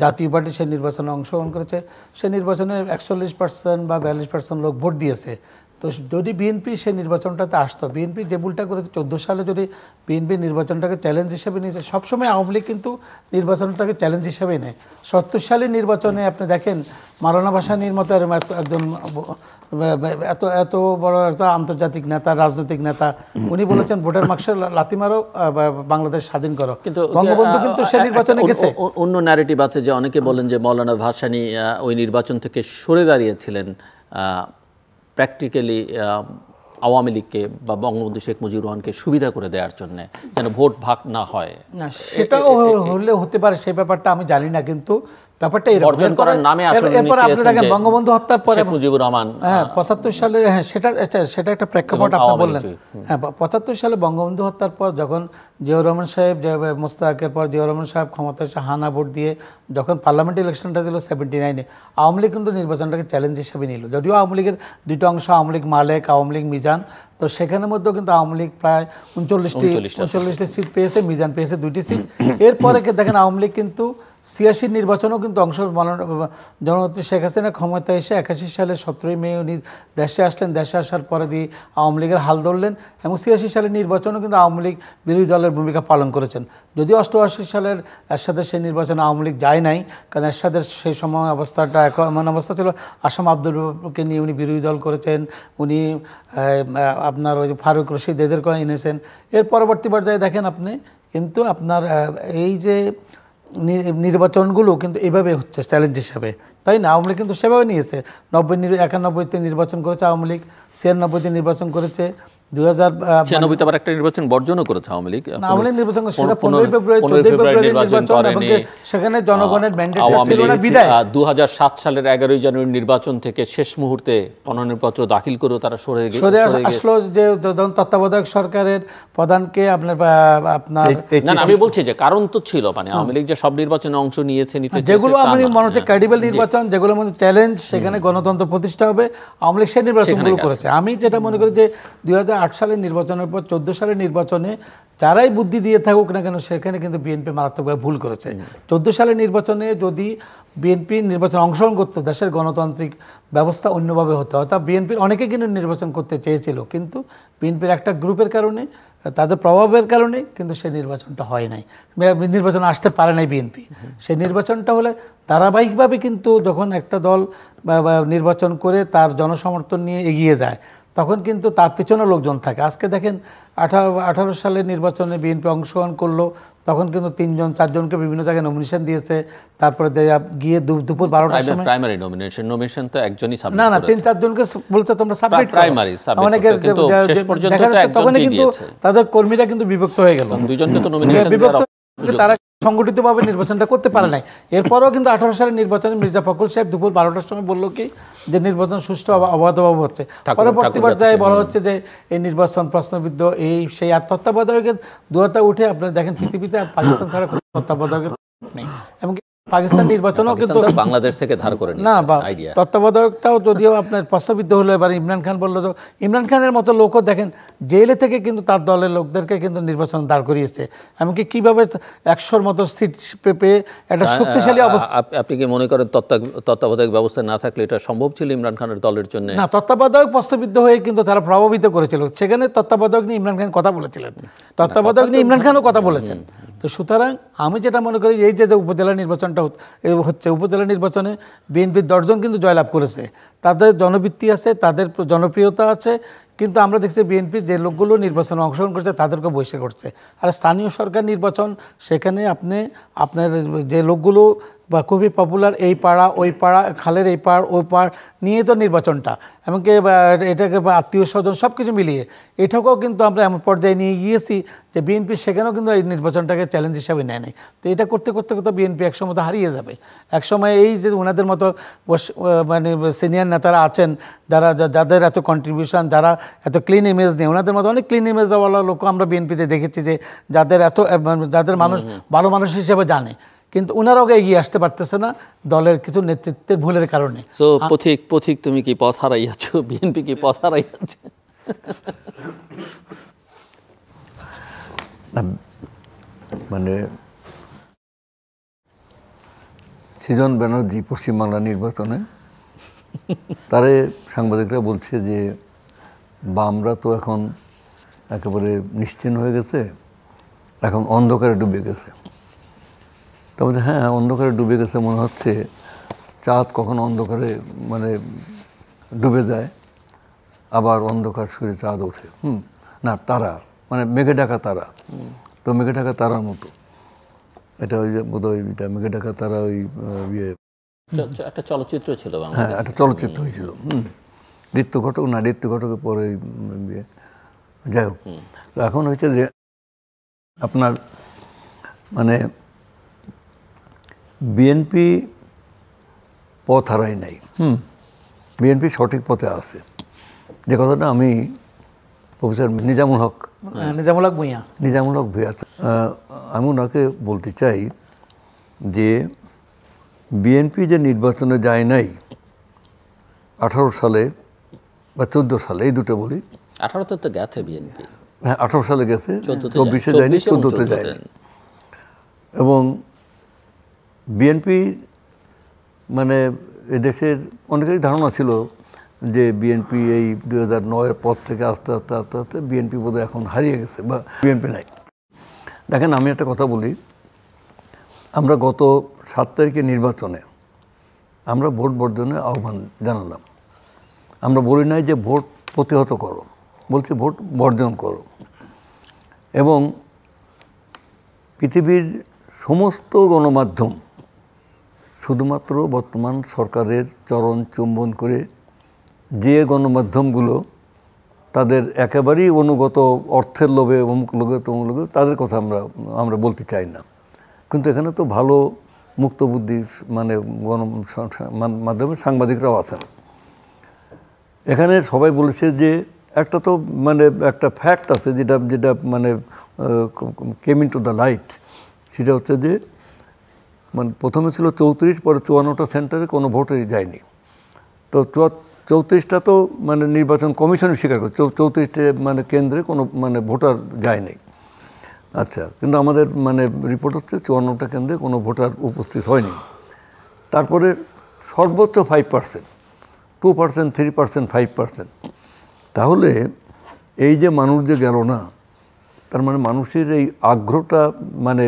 জাতীয় পার্টি সেই নির্বাচনে অংশগ্রহণ করেছে, সেই নির্বাচনে 41% বা 42% লোক ভোট দিয়েছে। তো যদি বিএনপি সেই নির্বাচনটাতে আসতো, বিএনপি যে ভুলটা করেছে 14 সালে, যদি বিএনপি নির্বাচনটাকে চ্যালেঞ্জ হিসেবে নিয়েছে, সবসময় আওয়ামী লীগ কিন্তু নির্বাচনটাকে চ্যালেঞ্জ হিসেবেই নেয়। 70 সালের নির্বাচনে আপনি দেখেন মাওলানা ভাসানীর মতো একজন এত বড় একটা আন্তর্জাতিক নেতা, রাজনৈতিক নেতা, উনি বলেছেন ভোটের বাক্সে লাথি মারো, বাংলাদেশ স্বাধীন করো। কিন্তু বঙ্গবন্ধু কিন্তু সেই নির্বাচনে গেছে। অন্য ন্যারেটিভ আছে যে অনেকে বলেন যে মাওলানা ভাসানী ওই নির্বাচন থেকে সরে দাঁড়িয়েছিলেন প্র্যাকটিক্যালি আওয়ামী লীগকে বা বঙ্গবন্ধু শেখ মুজিবুর রহমানকে সুবিধা করে দেওয়ার জন্য, যেন ভোট ভাগ না হয়। না, সেটাও হলে হতে পারে, সেই ব্যাপারটা আমি জানি না, কিন্তু ব্যাপারটা অর্জন করার নামে আসলে এরপর আপনি দেখেন বঙ্গবন্ধু হত্যার পরে মুজিবুর রহমান 75 সালে, হ্যাঁ সেটা একটা প্রেক্ষাপট আপনি বললেন। হ্যাঁ, 75 সালে বঙ্গবন্ধু হত্যার পর যখন জিয়াউর রহমান সাহেব, মোস্তাকের পর জিয়াউর রহমান সাহেব ক্ষমতা এসে হানা ভোট দিয়ে যখন পার্লামেন্ট ইলেকশনটা দিল 79-এ, আওয়ামী লীগ কিন্তু নির্বাচনটাকে চ্যালেঞ্জ হিসেবে নিল। যদিও আওয়ামী লীগের দুটো অংশ, আওয়ামী লীগ মালেক, আওয়ামী লীগ মিজান, তো সেখানের মধ্যেও কিন্তু আওয়ামী লীগ প্রায় 39টি সিট পেয়েছে, মিজান পেয়েছে 2টি সিট। এরপরে দেখেন আওয়ামী লীগ কিন্তু 86 নির্বাচনেও কিন্তু জননেত্রী শেখ হাসিনা ক্ষমতায় এসে 81 সালে 17ই মে উনি দেশে আসলেন। দেশে আসার পরে দিয়ে আওয়ামী লীগের হাল ধরলেন এবং 86 সালের নির্বাচনেও কিন্তু আওয়ামী লীগ বিরোধী দলের ভূমিকা পালন করেছেন। যদিও 88 সালের এরশাদের সেই নির্বাচনে আওয়ামী লীগ যায় নাই, কারণ এরশাদের সেই সময় অবস্থাটা এমন অবস্থা ছিল, আসাম আব্দুল রউফকে নিয়ে উনি বিরোধী দল করেছেন, উনি আপনার ওই ফারুক রশিদ এদেরকে এনেছেন। এর পরবর্তী পর্যায়ে দেখেন আপনি কিন্তু আপনার এই যে নির্বাচনগুলো কিন্তু এইভাবে হচ্ছে চ্যালেঞ্জ হিসাবে, তাই না? আওয়ামী লীগ কিন্তু সেভাবে নিয়েছে। 91-তে নির্বাচন করেছে আওয়ামী লীগ, 96-তে নির্বাচন করেছে, 96-তে আবার একটা নির্বাচন বর্জনও করেছে আওয়ামী লীগ। আওয়ামী লীগ নির্বাচন সেটা 15 ফেব্রুয়ারি 14 ফেব্রুয়ারি নির্বাচন এবং সেখানে জনগণের ম্যান্ডেট ছিল না বিদায়। 2007 সালের 11 জানুয়ারি নির্বাচন থেকে শেষ মুহূর্তে মনোনয়নপত্র দাখিল করেও তারা সরে আসলো, যে তত্ত্বাবধায়ক সরকারের প্রধানকে আপনার না আমি বলছি যে কারণ তো ছিল, মানে আওয়ামী লীগ যে সব নির্বাচনে অংশ নিয়েছে, যেগুলো আমি মনে হচ্ছে ক্রেডিবল নির্বাচন, যেগুলোর মধ্যে চ্যালেঞ্জ, সেখানে গণতন্ত্র প্রতিষ্ঠা হবে, আওয়ামী লীগ সেই নির্বাচনগুলো করেছে। আমি যেটা মনে করি যে 2008 সালের নির্বাচনের পর 14 সালের নির্বাচনে যারাই বুদ্ধি দিয়ে থাকুক না কেন, সেখানে কিন্তু বিএনপি মারাত্মকভাবে ভুল করেছে। 14 সালের নির্বাচনে যদি বিএনপি নির্বাচনে অংশগ্রহণ করতো, দেশের গণতান্ত্রিক ব্যবস্থা অন্যভাবে হতো। অর্থাৎ বিএনপির অনেকে কিন্তু নির্বাচন করতে চেয়েছিল, কিন্তু বিএনপির একটা গ্রুপের কারণে, তাদের প্রভাবের কারণে কিন্তু সেই নির্বাচনটা হয় নাই, নির্বাচন আসতে পারে নাই বিএনপি। সেই নির্বাচনটা হলে ধারাবাহিকভাবে কিন্তু যখন একটা দল নির্বাচন করে তার জনসমর্থন নিয়ে এগিয়ে যায়, তখন কিন্তু তার পেছনে লোকজন থাকে। আজকে দেখেন 18 সালের নির্বাচনে বিএনপি অংশগ্রহণ করলো, তখন কিন্তু 3-4জনকে বিভিন্ন জায়গায় নমিনেশন দিয়েছে। তারপরে গিয়ে দুপুর 12টার সময় প্রাইমারি নমিনেশন তো একজনই সাবমিট না 3-4জনকে বলছে তোমরা সাবমিট প্রাইমারি অনেকের দেখা যাচ্ছে তখন কিন্তু তাদের কর্মীরা কিন্তু বিভক্ত হয়ে গেল, দুইজনকে তো নমিনেশন বিভক্ত, তারা সংগঠিতভাবে নির্বাচনটা করতে পারে নাই। এরপরও কিন্তু 18 সালের নির্বাচনে মির্জা ফখরুল সাহেব দুপুর 12টার সময় বললো কি যে নির্বাচন সুষ্ঠু অবাধভাবে হচ্ছে। পরবর্তী পর্যায়ে বলা হচ্ছে যে এই নির্বাচন প্রশ্নবিদ্ধ, এই সেই আর তত্ত্বাবধায়কের দুয়ারটা উঠে আপনারা দেখেন পৃথিবীতে পাকিস্তান ছাড়া কোনো তত্ত্বাবধায়কের নেই। এমনকি পাকিস্তান নির্বাচনও কিন্তু বাংলাদেশ থেকে ধার করে না, বা তত্ত্বাবধায়কটাও যদিও আপনার প্রশ্নবিদ্ধ হলো। এবার ইমরান খান বললো, তো ইমরান খানের মতো লোকও দেখেন জেলে থেকে কিন্তু তার দলের লোকদেরকে কিন্তু নির্বাচন দাঁড় করিয়েছে। এমনকি কীভাবে 100-র মতো সিট পেয়ে একটা শক্তিশালী অবস্থা। আপনি কি মনে করেন তত্ত্বাবধায়ক ব্যবস্থা না থাকলে এটা সম্ভব ছিল ইমরান খানের দলের জন্য? না, তত্ত্বাবধায়ক প্রশ্নবিদ্ধ হয়ে কিন্তু তারা প্রভাবিত করেছিল। সেখানে তত্ত্বাবধায়ক নিয়ে ইমরান খান কথা বলেছিলেন, তত্ত্বাবধায়ক নিয়ে ইমরান খানও কথা বলেছেন। তো সুতরাং আমি যেটা মনে করি, এই যে উপজেলা নির্বাচনটা হচ্ছে, উপজেলা নির্বাচনে বিএনপির 10 জন কিন্তু জয়লাভ করেছে, তাদের জনবৃত্তি আছে, তাদের জনপ্রিয়তা আছে, কিন্তু আমরা দেখছি বিএনপির যে লোকগুলো নির্বাচনে অংশগ্রহণ করছে তাদেরকে বহিষ্কার করছে। আর স্থানীয় সরকার নির্বাচন, সেখানে আপনার যে লোকগুলো বা খুবই পপুলার, এই পাড়া ওই পাড়া, খালের এই পাড় ওই পাড় নিয়ে তো নির্বাচনটা, এমনকি এটাকে আত্মীয় স্বজন সব কিছু মিলিয়ে এটাকেও কিন্তু আমরা এমন পর্যায়ে নিয়ে গিয়েছি যে বিএনপি সেখানেও কিন্তু এই নির্বাচনটাকে চ্যালেঞ্জ হিসাবে নেয় নাই। তো এটা করতে করতে করতে বিএনপি একসময় তো হারিয়ে যাবে। একসময় এই যে ওনাদের মতো মানে সিনিয়র নেতারা আছেন, যাদের এত কন্ট্রিবিউশন, যারা এত ক্লিন ইমেজ নেই, ওনাদের মতো অনেক ক্লিন ইমেজওয়ালা লোক আমরা বিএনপিতে দেখেছি, যে যাদের মানুষ ভালো মানুষ হিসেবে জানে, কিন্তু ওনারাও এগিয়ে আসতে পারতেছে না দলের কিছু নেতৃত্বের ভুলের কারণে। সো পথিক তুমি কি পথ হারাইয়াছো? বিএনপি কি পথ হারাইয়াছে? মানে সৃজন ব্যানার্জি পশ্চিমবাংলা নির্বাচনে তারে সাংবাদিকরা বলছে যে বামরা তো এখন একেবারে নিশ্চিহ্ন হয়ে গেছে, এখন অন্ধকারে ডুবে গেছে। তারপরে হ্যাঁ, অন্ধকারে ডুবে গেছে মনে হচ্ছে, চাঁদ কখন অন্ধকারে মানে ডুবে যায়, আবার অন্ধকার সরে চাঁদ ওঠে। না, তারা মানে মেঘে ঢাকা তারা, তো মেঘে ঢাকা তারার মতো এটা ওই যে বোধহয় মেঘে ঢাকা তারা ওই ইয়ে একটা চলচ্চিত্র ছিল, হ্যাঁ একটা চলচ্চিত্র হয়েছিল। ঋতু ঘটকের পরে যাই হোক, তো এখন হয়েছে যে আপনার মানে বিএনপি পথ হারাই নাই, বিএনপি সঠিক পথে আছে। যে কথাটা আমি প্রফেসর নিজামুল হক ভূঁইয়া আমি ওনাকে বলতে চাই যে বিএনপি যে নির্বাচনে যায় নাই 18 সালে বা 14 সালে, এই দুটো বলি, 18তে তো গেছে বিএনপি, হ্যাঁ 18 সালে গেছে, 24-এ যায়নি, 14-তে যায়নি। এবং বিএনপি মানে এদেশের অনেকেরই ধারণা ছিল যে বিএনপি এই 2009-এর পর থেকে আস্তে আস্তে আস্তে আস্তে বিএনপি বোধহয় এখন হারিয়ে গেছে বা বিএনপি নাই। দেখেন, আমি একটা কথা বলি, আমরা গত 7 তারিখের নির্বাচনে আমরা ভোট বর্জনের আহ্বান জানালাম। আমরা বলি নাই যে ভোট প্রতিহত করো, বলছি ভোট বর্জন করো। এবং পৃথিবীর সমস্ত গণমাধ্যম শুধুমাত্র বর্তমান সরকারের চরণ চুম্বন করে, যে গণমাধ্যমগুলো তাদের একেবারেই অনুগত অর্থের লোভে, অমুক লোভে তমুক লোভে, তাদের কথা আমরা বলতে চাই না। কিন্তু এখানে তো ভালো মুক্তবুদ্ধি মানে মাধ্যমে সাংবাদিকরাও আছেন। এখানে সবাই বলেছে যে একটা তো মানে একটা ফ্যাক্ট আছে যেটা যেটা মানে came in to the light, সেটা হচ্ছে যে মানে প্রথমে ছিল 34, পরে 54টা সেন্টারে কোনো ভোটই যায়নি। তো 34টা তো মানে নির্বাচন কমিশন স্বীকার করে, 34টে মানে কেন্দ্রে কোনো মানে ভোটার যায়নি। আচ্ছা, কিন্তু আমাদের মানে রিপোর্ট হচ্ছে 54টা কেন্দ্রে কোনো ভোটার উপস্থিত হয়নি। তারপরে সর্বোচ্চ 5%, 2%, 3%, 5%। তাহলে এই যে মানুষ যে গেল না, তার মানে মানুষের এই আগ্রহটা মানে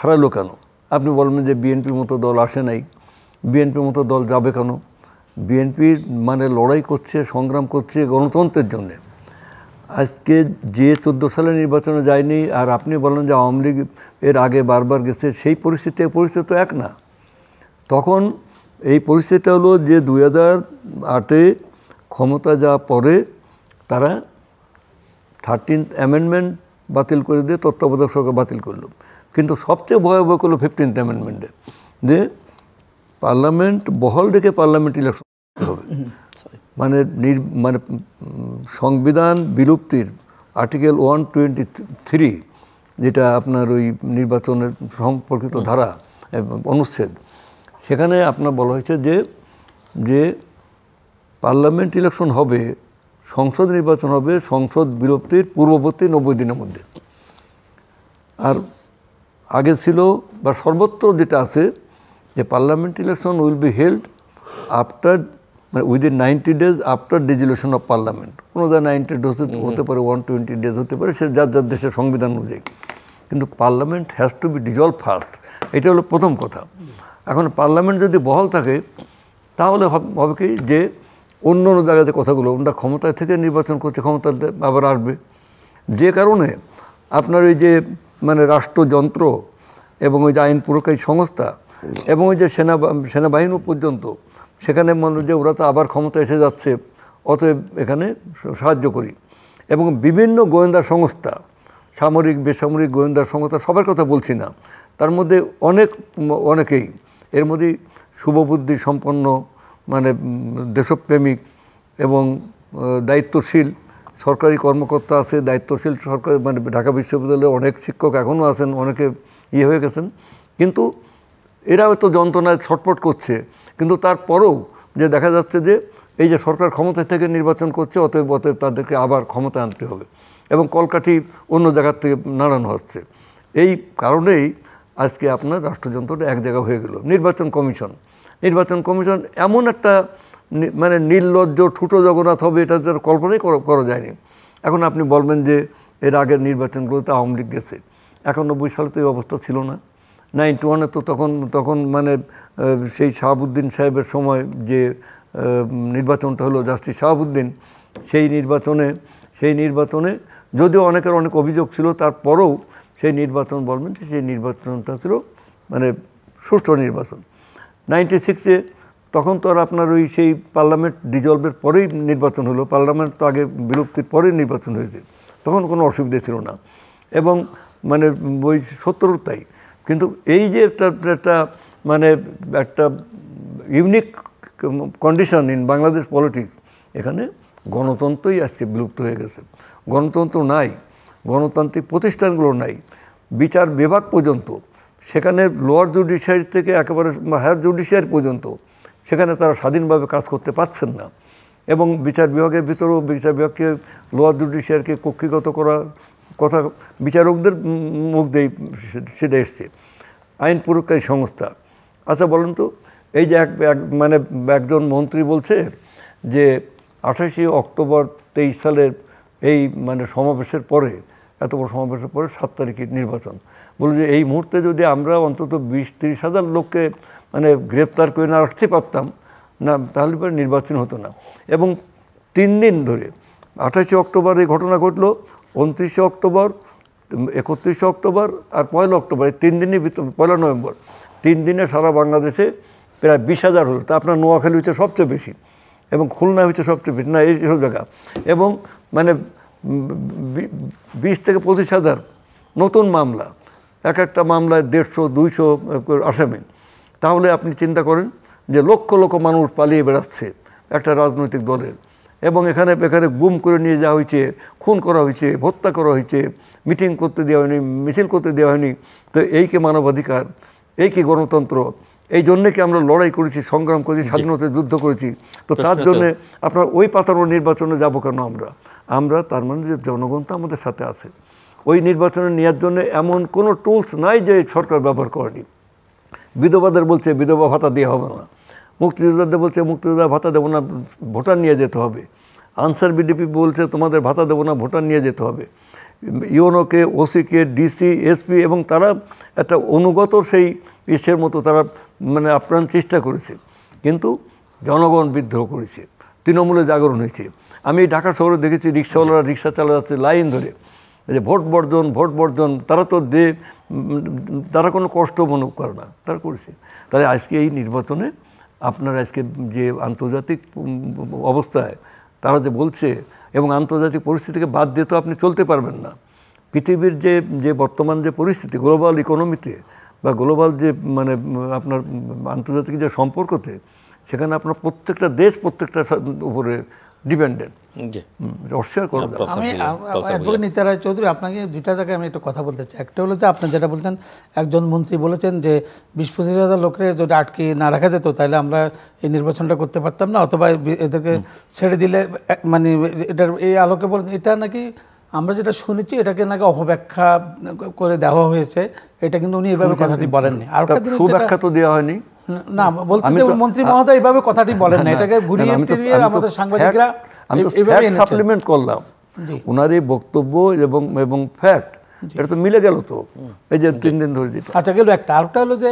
হারালো কেন? আপনি বলবেন যে বিএনপির মতো দল আসে নাই, বিএনপির মতো দল যাবে কেন? বিএনপির মানে লড়াই করছে, সংগ্রাম করছে গণতন্ত্রের জন্যে। আজকে যে 14 সালে নির্বাচনে যায়নি, আর আপনি বলেন যে আওয়ামী লীগ এর আগে বারবার গেছে, সেই পরিস্থিতি তো এক না। তখন এই পরিস্থিতি হলো যে 2008-এ ক্ষমতা যাওয়ার পরে তারা 13th অ্যামেন্ডমেন্ট বাতিল করে দিয়ে তত্ত্বাবধায়ক সরকার বাতিল করলো। কিন্তু সবচেয়ে ভয়াবহ করলো 15th অ্যামেন্ডমেন্টে, যে পার্লামেন্ট বহাল রেখে পার্লামেন্ট ইলেকশন হবে। মানে মানে সংবিধান বিলুপ্তির আর্টিকেল 123, যেটা আপনার ওই নির্বাচনের সম্পর্কিত ধারা অনুচ্ছেদ, সেখানে আপনার বলা হয়েছে যে পার্লামেন্ট ইলেকশন হবে, সংসদ নির্বাচন হবে সংসদ বিলুপ্তির পূর্ববর্তী 90 দিনের মধ্যে। আর আগে ছিল বা সর্বত্র যেটা আছে যে parliament election will be held after মানে within 90 days after dissolution of parliament. কোনো যা 90 days হতে পারে, 120 days হতে পারে, সে যার যার দেশের সংবিধান অনুযায়ী। কিন্তু parliament has to be dissolve first, এটা হলো প্রথম কথা। এখন পার্লামেন্ট যদি বহাল থাকে তাহলে হবে কি যে অন্য অন্য জায়গাতে কথাগুলো ওরা ক্ষমতায় থেকে নির্বাচন করছে, ক্ষমতাতে আবার আসবে। যে কারণে আপনার ওই যে মানে রাষ্ট্রযন্ত্র এবং ওই যে আইন প্রয়োগকারী সংস্থা এবং ওই যে সেনাবাহিনী পর্যন্ত, সেখানে মনে যে ওরা তো আবার ক্ষমতা এসে যাচ্ছে, অতএব এখানে সাহায্য করি। এবং বিভিন্ন গোয়েন্দা সংস্থা, সামরিক বেসামরিক গোয়েন্দা সংস্থা, সবার কথা বলছি না, তার মধ্যে অনেকেই এর মধ্যে শুভবুদ্ধি সম্পন্ন মানে দেশপ্রেমিক এবং দায়িত্বশীল সরকারি কর্মকর্তা আছে, দায়িত্বশীল সরকারি মানে ঢাকা বিশ্ববিদ্যালয়ে অনেক শিক্ষক এখনও আছেন, অনেকে হয়ে গেছেন। কিন্তু এরা হয়তো যন্ত্রণায় ছটফট করছে, কিন্তু তারপরেও যে দেখা যাচ্ছে যে এই যে সরকার ক্ষমতা থেকে নির্বাচন করছে, অতএব তাদেরকে আবার ক্ষমতা আনতে হবে এবং কলকাঠি অন্য জায়গার থেকে নাড়ানো হচ্ছে। এই কারণেই আজকে আপনার রাষ্ট্রযন্ত্রটা এক জায়গা হয়ে গেল। নির্বাচন কমিশন এমন একটা মানে নির্লজ্জ ঠুটো জগন্নাথ হবে, এটা তো কল্পনাই করা যায়নি। এখন আপনি বলবেন যে এর আগের নির্বাচনগুলোতে আওয়ামী লীগ গেছে, 91 সালে তো এই অবস্থা ছিল না। 91-এ তো তখন মানে সেই শাহাবুদ্দিন সাহেবের সময় যে নির্বাচনটা হলো, জাস্টিস শাহাবুদ্দিন, সেই নির্বাচনে যদিও অনেকের অনেক অভিযোগ ছিল, তারপরেও সেই নির্বাচন বলবেন যে সেই নির্বাচনটা ছিল মানে সুষ্ঠু নির্বাচন। 96-এ তখন তো আর আপনার ওই সেই পার্লামেন্ট ডিজলভের পরেই নির্বাচন হলো, পার্লামেন্ট তো আগে বিলুপ্তির পরেই নির্বাচন হয়েছে, তখন কোনো অসুবিধা ছিল না। এবং মানে ওই 70-ও তাই। কিন্তু এই যে একটা মানে একটা unique condition in Bangladesh politics, এখানে গণতন্ত্রই আজকে বিলুপ্ত হয়ে গেছে। গণতন্ত্র নাই, গণতান্ত্রিক প্রতিষ্ঠানগুলো নাই, বিচার বিভাগ পর্যন্ত, সেখানে লোয়ার জুডিশিয়ারি থেকে একেবারে হায়ার জুডিশিয়ারি পর্যন্ত সেখানে তারা স্বাধীনভাবে কাজ করতে পারছেন না। এবং বিচার বিভাগের ভিতরেও বিচার বিভাগকে লোয়ার জুডিশিয়ারিকে কক্ষিগত করা কথা বিচারকদের মুখ দিয়ে সেটা এসছে। আইন প্রয়োগকারী সংস্থা, আচ্ছা বলেন তো, এই যে মানে একজন মন্ত্রী বলছে যে 28 অক্টোবর 23 সালের এই মানে সমাবেশের পরে, এত বড় সমাবেশের পরে 7 তারিখে নির্বাচন, বলে যে এই মুহূর্তে যদি আমরা অন্তত 20-30 হাজার লোককে মানে গ্রেপ্তার করে না রাখতে পারতাম না, তাহলে পরে নির্বাচন হতো না। এবং 3 দিন ধরে 28 অক্টোবর এই ঘটনা ঘটলো, 29 অক্টোবর, 31 অক্টোবর আর 1 অক্টোবর, এই 3 দিনের ভিতরে 1 নভেম্বর, 3 দিনে সারা বাংলাদেশে প্রায় 20,000 হলো। তা আপনার নোয়াখালী হচ্ছে সবচেয়ে বেশি এবং খুলনা হচ্ছে সবচেয়ে বেশি, না এইসব জায়গা, এবং মানে 20 থেকে 25,000 নতুন মামলা, একটা মামলায় 150-200 আসামি। তাহলে আপনি চিন্তা করেন যে লক্ষ লক্ষ মানুষ পালিয়ে বেড়াচ্ছে একটা রাজনৈতিক দলের, এবং এখানে গুম করে নিয়ে যাওয়া হয়েছে, খুন করা হয়েছে, হত্যা করা হয়েছে, মিটিং করতে দেওয়া হয়নি, মিছিল করতে দেওয়া হয়নি। তো এই কি মানবাধিকার, এই কি গণতন্ত্র? এই জন্যে কি আমরা লড়াই করেছি, সংগ্রাম করেছি, স্বাধীনতার যুদ্ধ করেছি? তো তার জন্যে আপনার ওই পাতানো নির্বাচনে যাবো কেন আমরা? তার মানে যে জনগণ তো আমাদের সাথে আছে। ওই নির্বাচনে নেওয়ার জন্য এমন কোনো টুলস নাই যে সরকার ব্যবহার করেনি। বিধবাদের বলছে বিধবা ভাতা দেওয়া হবে না, মুক্তিযোদ্ধাদের বলছে মুক্তিযোদ্ধা ভাতা দেবো না, ভোটার নিয়ে যেতে হবে। আনসার বিডিপি বলছে তোমাদের ভাতা দেবো না, ভোটার নিয়ে যেতে হবে। ইউনোকে, ওসিকে, ডিসি, এসপি, এবং তারা একটা অনুগত সেই ইসের মতো তারা মানে আপ্রাণ চেষ্টা করেছে, কিন্তু জনগণ বিদ্রোহ করেছে, তৃণমূলে জাগরণ হয়েছে। আমি ঢাকা শহরে দেখেছি রিক্সাওয়ালারা রিক্সা চালা যাচ্ছে লাইন ধরে, যে ভোট বর্জন। তারা তো তারা কোনো কষ্ট মনে করে না, তারা করেছে। তাহলে আজকে এই নির্বাচনে আপনার আজকে যে আন্তর্জাতিক অবস্থায় তারা যে বলছে, এবং আন্তর্জাতিক পরিস্থিতিকে বাদ দিয়ে তো আপনি চলতে পারবেন না। পৃথিবীর যে বর্তমান যে পরিস্থিতি গ্লোবাল ইকোনমিতে বা গ্লোবাল যে মানে আপনার আন্তর্জাতিক যে সম্পর্কতে, সেখানে আপনার প্রত্যেকটা দেশ প্রত্যেকটার উপরে ডিপেন্ডেন্ট, অস্বীকার করা যায়। আমি অ্যাডভোকেট নিতা রায় চৌধুরী, আপনাকে দুইটা জায়গায় আমি একটু কথা বলতে চাই। একটা হলো যে আপনি যেটা বলছেন, একজন মন্ত্রী বলেছেন যে 20-25 হাজার লোকের যদি আটকে না রাখা যেত তাহলে আমরা এই নির্বাচনটা করতে পারতাম না, অথবা এদেরকে ছেড়ে দিলে, মানে এটার এই আলোকে বলেন এটা নাকি আমরা যেটা শুনেছি এটাকে নাকি অপব্যাখ্যা করে দেওয়া হয়েছে। এটা কিন্তু উনি এইভাবে কথাটি বলেননি। আর সুব্যাখ্যা তো দেওয়া হয়নি, না বলছি যে মন্ত্রী মহোদয় এইভাবে কথাটি বলেন না, এটাকে ঘুরিয়ে ফিরিয়ে আমাদের সাংবাদিকরা সাপ্লিমেন্ট করলাম। ওনার এই বক্তব্য এবং ফ্যাক্ট এটা তো মিলে গেল তো, এই যে 3 দিন ধরে দিতে। আচ্ছা গেল একটা। আরেকটা হলো যে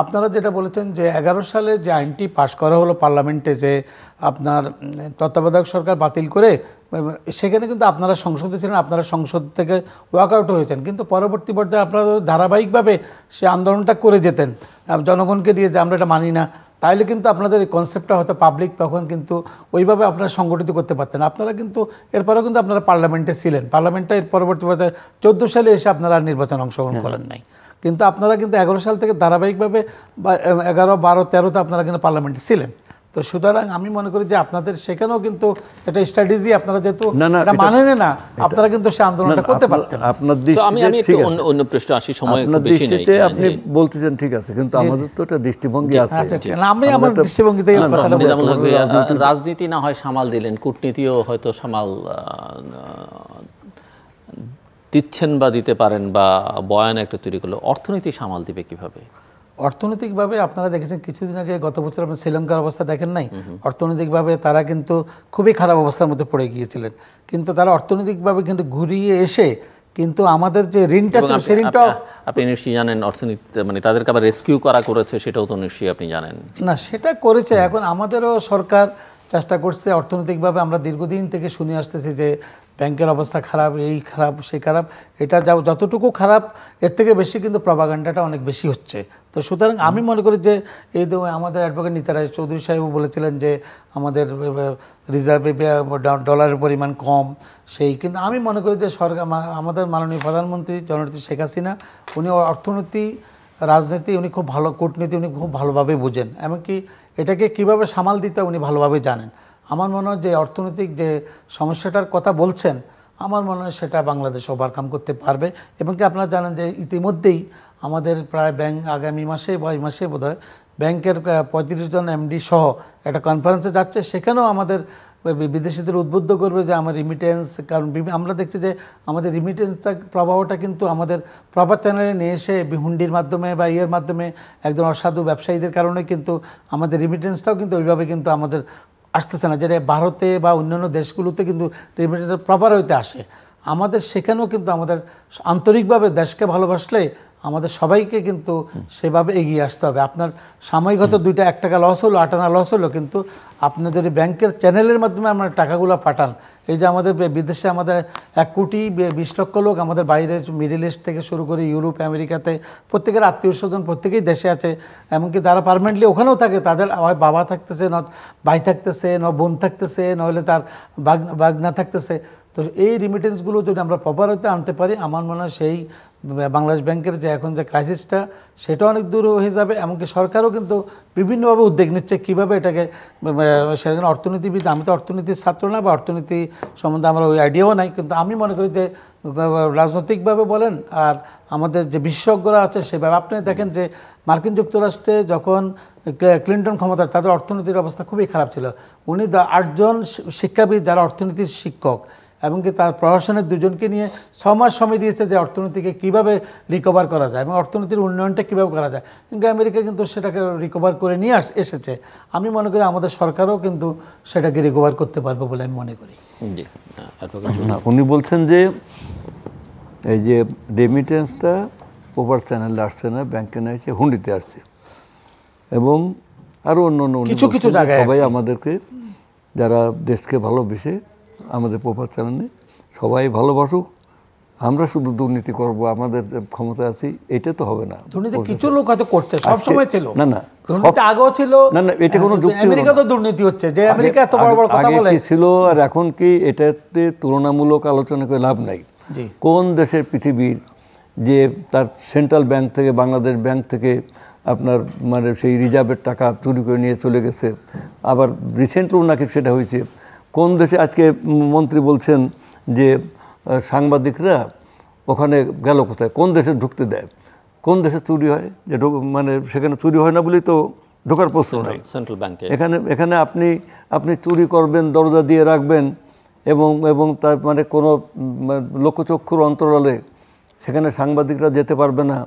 আপনারা যেটা বলেছেন যে 11 সালে যে আইনটি পাশ করা হলো পার্লামেন্টে, যে আপনার তত্ত্বাবধায়ক সরকার বাতিল করে, সেখানে কিন্তু আপনারা সংসদে ছিলেন, আপনারা সংসদ থেকে ওয়াকআউট হয়েছেন, কিন্তু পরবর্তী পর্যায়ে আপনারা ধারাবাহিকভাবে সে আন্দোলনটা করে যেতেন জনগণকে দিয়ে যে আমরা এটা মানি না, তাইলে কিন্তু আপনাদের এই কনসেপ্টটা হয়তো পাবলিক তখন কিন্তু ওইভাবে আপনারা সংগঠিত করতে পারতেন। আপনারা কিন্তু এরপরেও কিন্তু আপনারা পার্লামেন্টে ছিলেন, পার্লামেন্টে এর পরবর্তী পর্যায়ে 14 সালে এসে আপনারা নির্বাচন অংশগ্রহণ করেন নাই, কিন্তু আপনারা কিন্তু 11 সাল থেকে ধারাবাহিকভাবে 11, 12, 13তে আপনারা কিন্তু পার্লামেন্টে ছিলেন। তো সুতরাং আমি মনে করি যে আপনাদের সেখানেও কিন্তু একটা স্ট্র্যাটেজি, আপনারা যেহেতু মানেন না, আপনারা কিন্তু সে আন্দোলনটা করতে পারতেন। আপনার দৃষ্টিতে অন্য প্রশ্ন আসি, সময় বেশি নেই, আপনি বলতেছেন ঠিক আছে, কিন্তু আমাদের তো একটা দৃষ্টিভঙ্গি আছে। আমি আমার দৃষ্টিভঙ্গিতে রাজনীতি না হয় সামাল দিলেন, কূটনীতিও হয়তো সামাল দিচ্ছেন বা দিতে পারেন, বা বয়ান একটা তৈরি করলো, অর্থনীতি সামাল দিবে কিভাবে? অর্থনৈতিকভাবে আপনারা দেখেছেন কিছুদিন আগে, গত বছর আপনি শ্রীলঙ্কার অবস্থা দেখেন নাই? অর্থনৈতিকভাবে তারা কিন্তু খুবই খারাপ অবস্থার মধ্যে পড়ে গিয়েছিলেন, কিন্তু তারা অর্থনৈতিকভাবে কিন্তু ঘুরিয়ে এসে কিন্তু আমাদের যে ঋণটা ছিল সেই ঋণটাও আপনি নিশ্চয়ই জানেন, অর্থনীতিতে মানে তাদেরকে আবার রেস্কিউ করেছে, সেটাও তো নিশ্চয়ই আপনি জানেন। না, সেটা করেছে। এখন আমাদেরও সরকার চেষ্টা করছে অর্থনৈতিকভাবে। আমরা দীর্ঘদিন থেকে শুনে আসতেছি যে ব্যাংকের অবস্থা খারাপ, এই খারাপ, সেই খারাপ। এটা যতটুকু খারাপ, এর থেকে বেশি কিন্তু প্রপাগান্ডাটা অনেক বেশি হচ্ছে। তো সুতরাং আমি মনে করি যে এই আমাদের অ্যাডভোকেট নিতা রায় চৌধুরী সাহেব বলেছিলেন যে আমাদের রিজার্ভে ডলারের পরিমাণ কম, কিন্তু আমি মনে করি যে সরকার, আমাদের মাননীয় প্রধানমন্ত্রী জননেত্রী শেখ হাসিনা, উনি অর্থনীতি, রাজনীতি উনি খুব ভালো, কূটনীতি উনি খুব ভালোভাবে বুঝেন, এমনকি এটাকে কিভাবে সামাল দিতে উনি ভালোভাবে জানেন। আমার মনে হয় যে অর্থনৈতিক যে সমস্যাটার কথা বলছেন, আমার মনে হয় সেটা বাংলাদেশ ওভারকাম করতে পারবে। এবং কি আপনারা জানেন যে ইতিমধ্যেই আমাদের প্রায় ব্যাংক আগামী মাসে বা এই মাসে বোধহয় ব্যাংকের 35 জন এমডি সহ একটা কনফারেন্সে যাচ্ছে, সেখানেও আমাদের বিদেশিদের উদ্বুদ্ধ করবে যে আমার রিমিটেন্স, কারণ আমরা দেখছি যে আমাদের রিমিটেন্সটা প্রবাহটা কিন্তু আমাদের প্রপার চ্যানেলে নিয়ে এসে হুন্ডির মাধ্যমে বা ইয়ের মাধ্যমে একজন অসাধু ব্যবসায়ীদের কারণে কিন্তু আমাদের রিমিটেন্সটাও কিন্তু ওইভাবে কিন্তু আমাদের আসতেছে না, যেটা ভারতে বা অন্যান্য দেশগুলোতে কিন্তু রিমিটেন্স প্রপার হইতে আসে। আমাদের সেখানেও কিন্তু আমাদের আন্তরিকভাবে দেশকে ভালোবাসলে আমাদের সবাইকে কিন্তু সেভাবে এগিয়ে আসতে হবে। আপনার সাময়িক হয়তো 1 টাকা লস হলো, 8 আনা লস হলো, কিন্তু আপনি যদি ব্যাংকের চ্যানেলের মাধ্যমে আমরা টাকাগুলো পাঠান, এই যে আমাদের বিদেশে আমাদের 1 কোটি 20 লক্ষ লোক আমাদের বাইরে মিডল ইস্ট থেকে শুরু করে ইউরোপ আমেরিকাতে প্রত্যেকের আত্মীয় স্বজন প্রত্যেকেই দেশে আছে, এমনকি যারা পার্মানেন্টলি ওখানেও থাকে, তাদের হয় বাবা থাকতেছে, ন ভাই থাকতেছে, ন বোন থাকতেছে, নইলে তার বাগনা থাকতেছে। তো এই রিমিটেন্সগুলো যদি আমরা প্রপার হতে আনতে পারি, আমার মনে হয় সেই বাংলাদেশ ব্যাংকের যে এখন যে ক্রাইসিসটা সেটা অনেক দূর হয়ে যাবে। এমনকি সরকারও কিন্তু বিভিন্নভাবে উদ্যোগ নিচ্ছে কীভাবে এটাকে, সেখানে অর্থনীতিবিদ, আমি তো অর্থনীতির ছাত্র না বা অর্থনীতি সম্বন্ধে আমার ওই আইডিয়াও নাই, কিন্তু আমি মনে করি যে রাজনৈতিকভাবে বলেন আর আমাদের যে বিশেষজ্ঞরা আছে সেভাবে আপনি দেখেন যে মার্কিন যুক্তরাষ্ট্রে যখন ক্লিন্টন ক্ষমতা, তাদের অর্থনীতির অবস্থা খুবই খারাপ ছিল। উনি 8 জন শিক্ষাবিদ যারা অর্থনীতির শিক্ষক এমনকি তার প্রশাসনের 2 জনকে নিয়ে 6 মাস সময় দিয়েছে যে অর্থনীতিকে কীভাবে রিকভার করা যায় এবং অর্থনীতির উন্নয়নটা কীভাবে করা যায়, কিন্তু আমেরিকা কিন্তু সেটাকে রিকভার করে নিয়ে এসেছে। আমি মনে করি আমাদের সরকারও কিন্তু সেটাকে রিকভার করতে পারবে বলে আমি মনে করি। উনি বলছেন যে এই যে রেমিটেন্সটা প্রপার চ্যানেলে আসছে না, ব্যাংকে না এসে হুন্ডিতে আসছে, এবং আরও অন্য কিছু কিছু জায়গায় সবাই আমাদেরকে যারা দেশকে ভালোবেসে আমাদের প্রপার চ্যানেলে সবাই ভালোবাসুক, আমরা শুধু দুর্নীতি করব, আমাদের ক্ষমতা আছে, এটা তো হবে না। দুর্নীতি কিছু লোক হয়তো করছে, সব সময় ছিল না, না দুর্নীতি আগেও ছিল, না, না এটা কোনো যুক্তি। আমেরিকা তো দুর্নীতি হচ্ছে, যে আমেরিকা এত বড় বড় কথা বলে আগে কি ছিল আর এখন কি, এটাতে তুলনামূলক আলোচনা করে লাভ নাই। কোন দেশের পৃথিবীর যে তার সেন্ট্রাল ব্যাংক থেকে, বাংলাদেশ ব্যাংক থেকে আপনার মানে সেই রিজার্ভের টাকা চুরি করে নিয়ে চলে গেছে, আবার রিসেন্টলিও নাকি সেটা হয়েছে। কোন দেশে আজকে মন্ত্রী বলছেন যে সাংবাদিকরা ওখানে গেল কোথায়, কোন দেশে ঢুকতে দেয়, কোন দেশে চুরি হয়, যে মানে সেখানে চুরি হয় না বলেই তো ঢোকার প্রশ্ন নাই সেন্ট্রাল ব্যাংকে। এখানে আপনি চুরি করবেন, দরজা দিয়ে রাখবেন, এবং তার মানে কোনো লোকচক্ষুর অন্তরালে সেখানে সাংবাদিকরা যেতে পারবে না,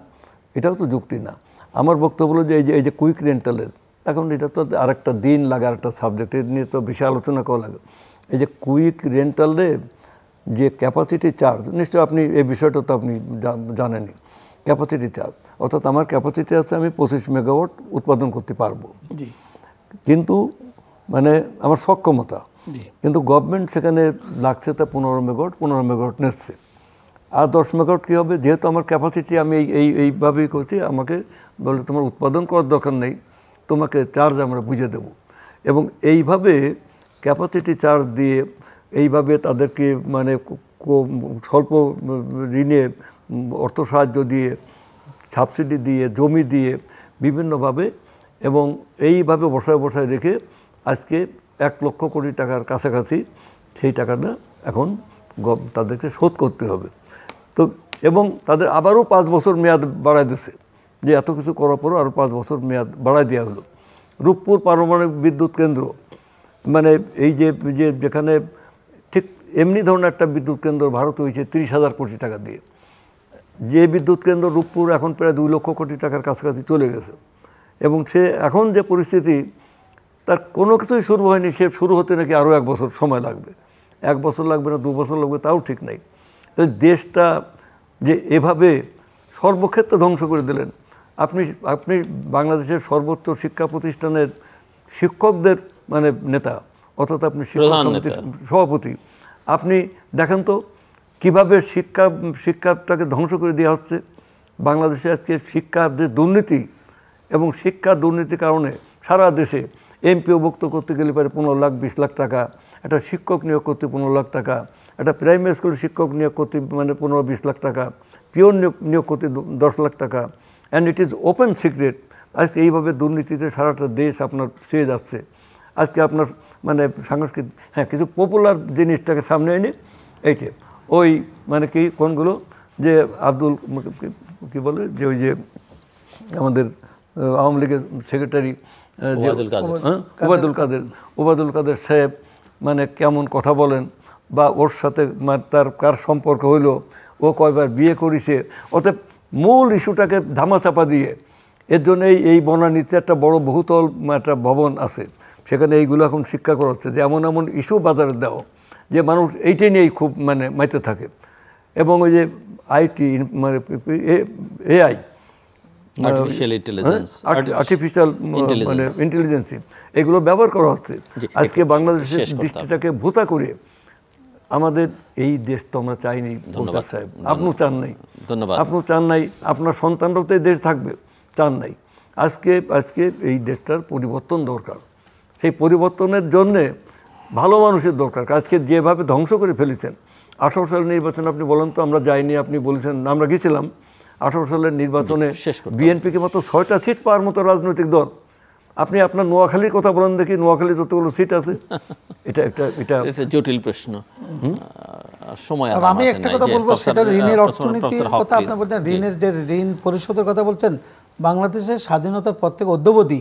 এটাও তো যুক্তি না। আমার বক্তব্য হলো যে এই যে কুইক রেন্টালের, এখন এটা তো আরেকটা দিন লাগে, আরেকটা সাবজেক্ট নিয়ে তো বেশি আলোচনা করা লাগে। এই যে কুইক রেন্টালে যে ক্যাপাসিটি চার্জ, নিশ্চয় আপনি এই বিষয়টা তো আপনি জানেনই, ক্যাপাসিটি চার্জ, অর্থাৎ আমার ক্যাপাসিটি আছে, আমি 25 মেগাওয়াট উৎপাদন করতে পারবো, কিন্তু মানে আমার সক্ষমতা, কিন্তু গভর্নমেন্ট সেখানে লাগছে তা 15 মেগাওয়াট নিচ্ছে। আর 10 মেগাওয়াট কী হবে, যেহেতু আমার ক্যাপাসিটি আমি এইভাবেই করছি, আমাকে বলে তোমার উৎপাদন করার দরকার নেই, তোমাকে চার্জ আমরা বুঝে দেব। এবং এইভাবে ক্যাপাসিটি চার্জ দিয়ে এইভাবে তাদেরকে মানে স্বল্প ঋণে অর্থ সাহায্য দিয়ে, সাবসিডি দিয়ে, জমি দিয়ে বিভিন্নভাবে, এবং এইভাবে বসায় রেখে আজকে 1 লক্ষ কোটি টাকার কাছাকাছি সেই টাকাটা এখন তাদেরকে শোধ করতে হবে। তো এবং তাদের আবারও 5 বছর মেয়াদ বাড়ায় দিচ্ছে, যে এত কিছু করার পরও আরও 5 বছর মেয়াদ বাড়ায় দেওয়া হলো। রূপপুর পারমাণবিক বিদ্যুৎ কেন্দ্র, মানে এই যেখানে ঠিক এমনি ধরনের একটা বিদ্যুৎ কেন্দ্র ভারত হয়েছে 30,000 কোটি টাকা দিয়ে, যে বিদ্যুৎ কেন্দ্র রূপপুর এখন প্রায় 2 লক্ষ কোটি টাকার কাছাকাছি চলে গেছে, এবং সে এখন যে পরিস্থিতি, তার কোনো কিছুই শুরু হয়নি, সে শুরু হতে নাকি আরও 1 বছর সময় লাগবে, 1 বছর লাগবে না 2 বছর লাগবে, তাও ঠিক নাই। তো দেশটা যে এভাবে সর্বক্ষেত্রে ধ্বংস করে দিলেন, আপনি বাংলাদেশের সর্বোচ্চ শিক্ষা প্রতিষ্ঠানের শিক্ষকদের মানে নেতা, অর্থাৎ আপনি শিক্ষক সমিতির সভাপতি, আপনি দেখেন তো কীভাবে শিক্ষাটাকে ধ্বংস করে দেওয়া হচ্ছে। বাংলাদেশে আজকে শিক্ষার যে দুর্নীতি, এবং শিক্ষা দুর্নীতির কারণে সারা দেশে এমপিওভুক্ত করতে গেলে পারে 15 লাখ 20 লাখ টাকা, একটা শিক্ষক নিয়োগ করতে 15 লাখ টাকা, একটা প্রাইমারি স্কুলের শিক্ষক নিয়োগ করতে মানে 15-20 লাখ টাকা, পিওন নিয়োগ করতে 10 লাখ টাকা, and it is open secret. আজকে এইভাবে দুর্নীতিতে সারাটা দেশ আপনার ছেয়ে যাচ্ছে। আজকে আপনার মানে সাংস্কৃতিক, হ্যাঁ, কিছু পপুলার জিনিসটাকে সামনে এনে এইটা ওই মানে কি কোনগুলো, যে আব্দুল কি বলে, যে ওই যে আমাদের আওয়ামী লীগের সেক্রেটারি ওবায়দুল কাদের সাহেব মানে কেমন কথা বলেন, বা ওর সাথে তার কার সম্পর্ক হইলো, ও কয়বার বিয়ে করেছে, অতএব মূল ইস্যুটাকে ধামাচাপা দিয়ে এর জন্য এই বনানীতে একটা বড় বহুতল একটা ভবন আছে, সেখানে এইগুলো এখন শিক্ষা করা হচ্ছে যে এমন এমন ইস্যু বাজারে দেওয়া যে মানুষ এইটাই নিয়েই খুব মানে মাইতে থাকে। এবং ওই যে আইটি মানে এআই আর্টিফিশিয়াল মানে ইন্টেলিজেন্সি এগুলো ব্যবহার করা হচ্ছে আজকে বাংলাদেশের দৃষ্টিটাকে ভূতা করে। আমাদের এই দেশ তো আমরা চাইনি সাহেব, আপনিও চান নাই, আপনিও চান নাই, আপনার সন্তানরাও তো এই দেশ থাকবে, চান নাই। আজকে এই দেশটার পরিবর্তন দরকার। সেই পরিবর্তনের জন্যে ভালো মানুষের দরকার। আজকে যেভাবে ধ্বংস করে ফেলেছেন, 18 সালের নির্বাচন আপনি বলেন তো, আমরা যাইনি, আপনি বলেছেন আমরা গেছিলাম। 18 সালের নির্বাচনে বিএনপিকে মাত্র 6টা সিট পাওয়ার মতো রাজনৈতিক দল। আপনি আপনার নোয়াখালীর কথা বলেন দেখি, নোয়াখালীর যতগুলো সিট আছে। এটা জটিল প্রশ্ন। সময় আমি একটা কথা বলবো, সেটা ঋণের অর্থনীতির কথা আপনি বলছেন, ঋণের যে ঋণ পরিশোধের কথা বলছেন। বাংলাদেশের স্বাধীনতার পর থেকে অদ্যাবধি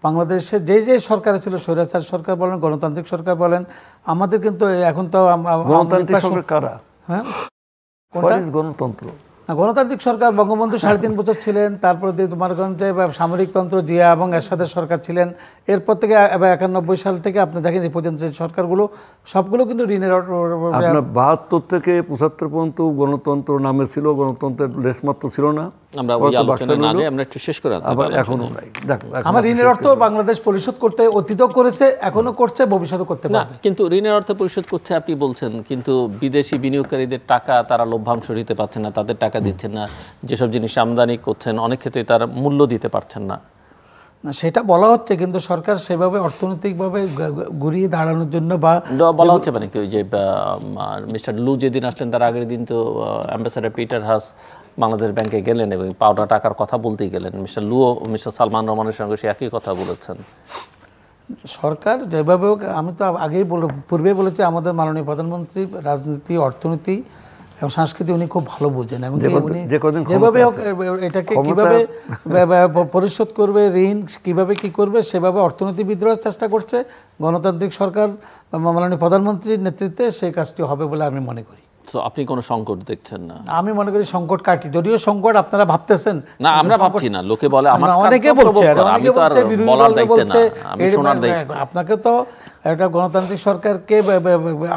বাংলাদেশে যে সরকার ছিল, স্বৈরাচার সরকার বলেন, গণতান্ত্রিক সরকার বলেন, আমাদের কিন্তু এখন তো গণতান্ত্রিক সরকার কারা? হ্যাঁ, গণতন্ত্র গণতান্ত্রিক সরকার বঙ্গবন্ধু 3.5 বছর ছিলেন, তারপরে তোমারগঞ্জে সামরিকতন্ত্র জিয়া এবং এরশাদের সরকার ছিলেন। এরপর থেকে 91 সাল থেকে আপনি দেখেন এই পর্যন্ত যে সরকারগুলো সবগুলো কিন্তু ঋণের 72 থেকে 75 পর্যন্ত গণতন্ত্র নামে ছিল, গণতন্ত্রের লেশমাত্র ছিল না। আমার ঋণের অর্থ বাংলাদেশ পরিশোধ করতে অতীতও করেছে, এখনো করছে, ভবিষ্যতে করতে পারবে। কিন্তু ঋণের অর্থ পরিশোধ করছে আপনি বলছেন, কিন্তু বিদেশি বিনিয়োগকারীদের টাকা তারা লভ্যাংশ দিতে পারছেন না, তাদের টাকা দিচ্ছেন না। যেসব জিনিস আমদানি করছেন অনেক ক্ষেত্রে তারা মূল্য দিতে পারছেন না। সেটা বলা হচ্ছে, কিন্তু সরকার সেভাবে অর্থনৈতিকভাবে ঘুরিয়ে দাঁড়ানোর জন্য বা বলা হচ্ছে মানে কি, ওই যে মিস্টার লু যেদিন আসলেন তার আগের দিন তো অ্যাম্বাসেডর পিটার হাস বাংলাদেশ ব্যাংকে গেলেন এবং পাওনা টাকার কথা বলতেই গেলেন। মিস্টার লুও মিস্টার সালমান রহমানের সঙ্গে সে একই কথা বলেছেন। সরকার যেভাবে, আমি তো আগেই পূর্বে বলেছি, আমাদের মাননীয় প্রধানমন্ত্রী রাজনীতি, অর্থনীতি এবং সংস্কৃতি উনি খুব ভালো বোঝেন, এবং যেভাবে হোক এটাকে কিভাবে পরিশোধ করবে, ঋণ কিভাবে কি করবে, সেভাবে অর্থনীতিবিদরাও চেষ্টা করছে। গণতান্ত্রিক সরকার মাননীয় প্রধানমন্ত্রীর নেতৃত্বে সেই কাজটি হবে বলে আমি মনে করি। তো আপনি কোনো সংকট দেখছেন না? আমি মনে করি সংকট কাটি, যদিও সংকট আপনারা ভাবতেছেন না, আমরা ভাবছি না, লোকে বলে, অনেকে বলছে, আপনাকে তো একটা গণতান্ত্রিক সরকারকে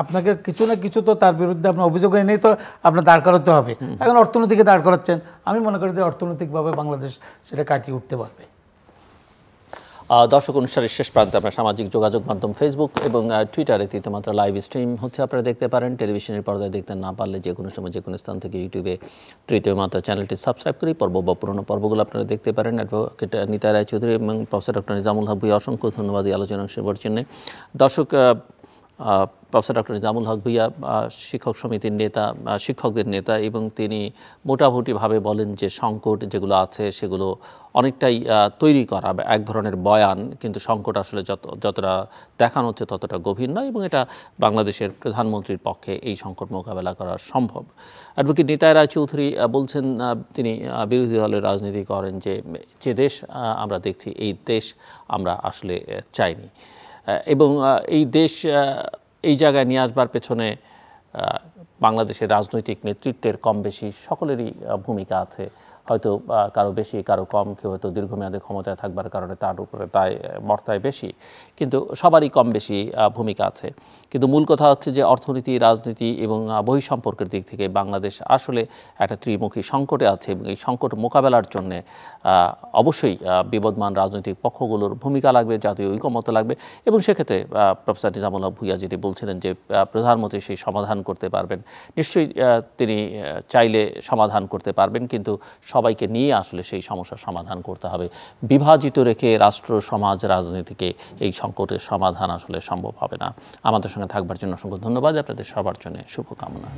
আপনাকে কিছু না কিছু তো তার বিরুদ্ধে আপনার অভিযোগ এনেই তো আপনার দাঁড় করাতে হবে। এখন অর্থনীতিকে দাঁড় করাচ্ছেন, আমি মনে করি যে অর্থনৈতিকভাবে বাংলাদেশ সেটা কাটিয়ে উঠতে পারবে। দর্শক, অনুষ্ঠানের শেষ প্রান্তে আমরা সামাজিক যোগাযোগ মাধ্যম ফেসবুক এবং টুইটারে তৃতীয়মাত্রা লাইভ স্ট্রিম হচ্ছে, আপনারা দেখতে পারেন। টেলিভিশনের পর্দায় দেখতে না পারলে যে কোনো সময় যে কোনো স্থান থেকে ইউটিউবে তৃতীয় মাত্রা চ্যানেলটি সাবস্ক্রাইব করি পর্ব বা পুরোনো পর্বগুলো আপনারা দেখতে পারেন। অ্যাডভোকেট নিতা রায়চৌধুরী এবং প্রফেসর ডক্টর নিজামুল হক ভূঁইয়া, অসংখ্য ধন্যবাদ এই আলোচনা সেবার জন্য। দর্শক, প্রফেসর ডক্টর নিজামুল হক ভূঁইয়া শিক্ষক সমিতির নেতা, শিক্ষকদের নেতা, এবং তিনি মোটামুটিভাবে বলেন যে সংকট যেগুলো আছে সেগুলো অনেকটাই তৈরি করা এক ধরনের বয়ান, কিন্তু সংকট আসলে যতটা দেখানো হচ্ছে ততটা গভীর নয়, এবং এটা বাংলাদেশের প্রধানমন্ত্রীর পক্ষে এই সংকট মোকাবেলা করা সম্ভব। অ্যাডভোকেট নিতা রায়চৌধুরী বলছেন, তিনি বিরোধী দলের রাজনীতি করেন, যে দেশ আমরা দেখছি এই দেশ আমরা আসলে চাইনি, এবং এই দেশ এই জায়গায় নিয়ে আসবার পেছনে বাংলাদেশের রাজনৈতিক নেতৃত্বের কম বেশি সকলেরই ভূমিকা আছে। হয়তো কারো বেশি কারো কম, কেউ হয়তো দীর্ঘমেয়াদে ক্ষমতায় থাকবার কারণে তার উপরে বর্তায় বেশি, কিন্তু সবারই কম বেশি ভূমিকা আছে। কিন্তু মূল কথা হচ্ছে যে অর্থনীতি, রাজনীতি এবং বহিঃসম্পর্কের দিক থেকে বাংলাদেশ আসলে একটা ত্রিমুখী সংকটে আছে, এবং এই সংকট মোকাবেলার জন্যে অবশ্যই বিবদমান রাজনৈতিক পক্ষগুলোর ভূমিকা লাগবে, জাতীয় ঐকমত্য লাগবে, এবং সেক্ষেত্রে প্রফেসর নিজামুল হক ভূঁইয়া যেটি বলছিলেন যে প্রধানমন্ত্রী সেই সমাধান করতে পারবেন, নিশ্চয়ই তিনি চাইলে সমাধান করতে পারবেন, কিন্তু সবাইকে নিয়ে আসলে সেই সমস্যার সমাধান করতে হবে। বিভাজিত রেখে রাষ্ট্র, সমাজ, রাজনীতিকে এই সংকটের সমাধান আসলে সম্ভব হবে না। আমাদের সঙ্গে থাকবার জন্য অসংখ্য ধন্যবাদ। আপনাদের সবার জন্য শুভকামনা।